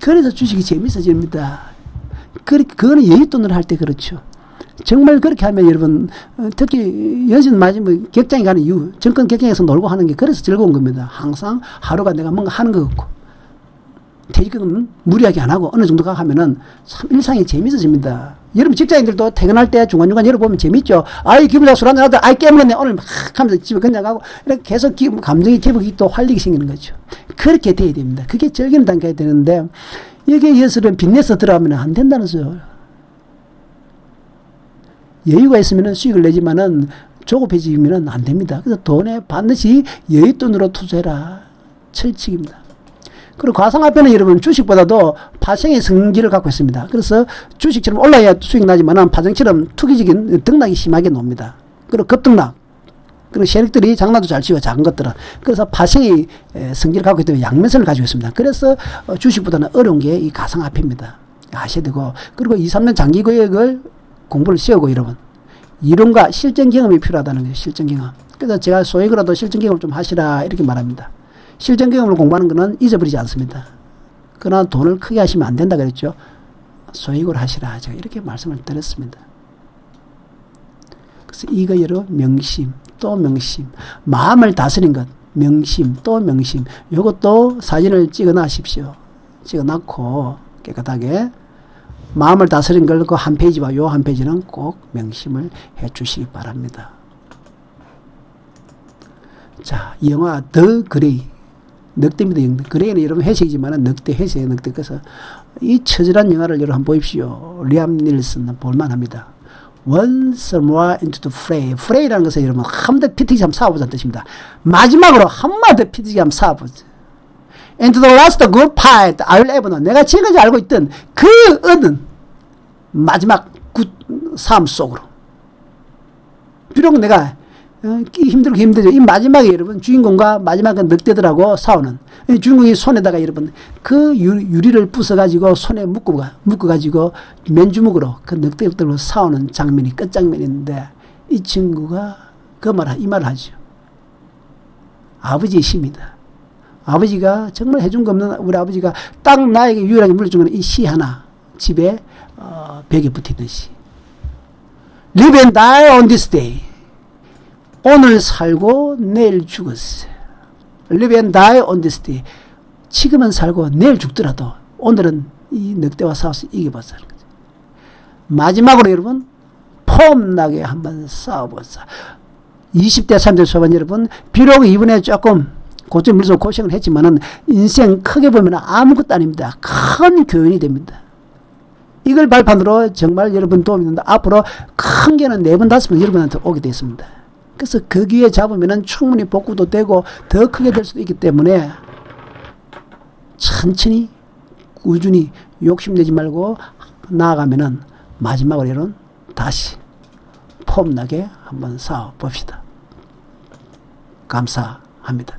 그래서 주식이 재밌어집니다. 그거는 여윳돈을 할 때 그렇죠. 정말 그렇게 하면 여러분, 특히 연신 맞으면 격장에 가는 이유, 정권 격장에서 놀고 하는 게 그래서 즐거운 겁니다. 항상 하루가 내가 뭔가 하는 것 같고, 퇴직금은 무리하게 안 하고 어느 정도 하면은 참 일상이 재밌어집니다. 여러분 직장인들도 퇴근할 때 중간중간 열어보면 재밌죠. 기분 좋아 술 한잔 하다, 깨물었네 오늘 막 하면서 집에 그냥 가고, 이렇게 계속 감정이 기복이 또 활력이 생기는 거죠. 그렇게 돼야 됩니다. 그게 즐기는 단계가 되는데, 여기에 이어서는 빚내서 들어가면 안 된다는 소요. 여유가 있으면 수익을 내지만은 조급해지면 안 됩니다. 그래서 돈에 반드시 여윳돈으로 투자해라. 철칙입니다. 그리고 가상화폐는 여러분 주식보다도 파생의 성질을 갖고 있습니다. 그래서 주식처럼 올라야 수익 나지만 파생처럼 투기적인 등락이 심하게 놉니다. 그리고 급등락. 그리고 세력들이 장난도 잘 치고 작은 것들은. 그래서 파생의 성질을 갖고 있기 때문에 양면성을 가지고 있습니다. 그래서 주식보다는 어려운 게 이 가상화폐입니다. 아셔야 되고, 그리고 2, 3년 장기 계획을 공부를 세우고 여러분, 이론과 실전 경험이 필요하다는 거예요. 실전 경험. 그래서 제가 소액으로도 실전 경험을 좀 하시라 이렇게 말합니다. 실전 경험을 공부하는 것은 잊어버리지 않습니다. 그러나 돈을 크게 하시면 안 된다 그랬죠. 소액으로 하시라. 제가 이렇게 말씀을 드렸습니다. 그래서 이거 여러 명심, 또 명심, 마음을 다스린 것, 명심, 또 명심. 요것도 사진을 찍어 놔십시오. 찍어 놨고 깨끗하게 마음을 다스린 걸 그 한 페이지와 요 한 페이지는 꼭 명심을 해 주시기 바랍니다. 자, 이 영화 더 그레이, 늑대입니다. 그레이는 여러분 회색이지만 늑대, 회색 늑대. 그래서 이 처절한 영화를 여러분 한번 보십시오. 리암 닐슨 볼만합니다. Once more into the fray. fray라는 것은 여러분 한 번 더 피튀기 한번 싸워보자는 뜻입니다. 마지막으로 한 번 더 피튀기 한번 싸워보자. Into the last good fight I will ever know. 내가 지금까지 알고 있던 그 얻은 마지막 삶 속으로. 비록 내가 힘들죠. 이 마지막에 여러분 주인공과 마지막은 늑대들하고 싸우는, 주인공이 손에다가 여러분 그 유리를 부숴가지고 손에 묶어가지고 맨주먹으로 그 늑대들로 싸우는 장면이 끝장면인데, 이 친구가 이 말을 하죠. 아버지의 시입니다. 아버지가 정말 해준 거 없는 우리 아버지가 딱 나에게 유일하게 물려준 건 이 시 하나, 집에 벽에 붙어있는 시. Live and die on this day. 오늘 살고 내일 죽었어. Live and die on this day. 지금은 살고 내일 죽더라도 오늘은 이 늑대와 싸워서 이겨보자. 마지막으로 여러분 폼나게 한번 싸워보자. 20대 30대 초반 여러분, 비록 이번에 조금 고점 밀서 고생을 했지만은 인생 크게 보면 아무것도 아닙니다. 큰 교훈이 됩니다. 이걸 발판으로 정말 여러분 도움이 된다. 앞으로 큰 개는 4번 5번 여러분한테 오게 되었습니다. 그래서 그 기회 잡으면 충분히 복구도 되고 더 크게 될 수도 있기 때문에 천천히 꾸준히 욕심내지 말고 나아가면은 마지막으로 여러분 다시 폼나게 한번 싸워봅시다. 감사합니다.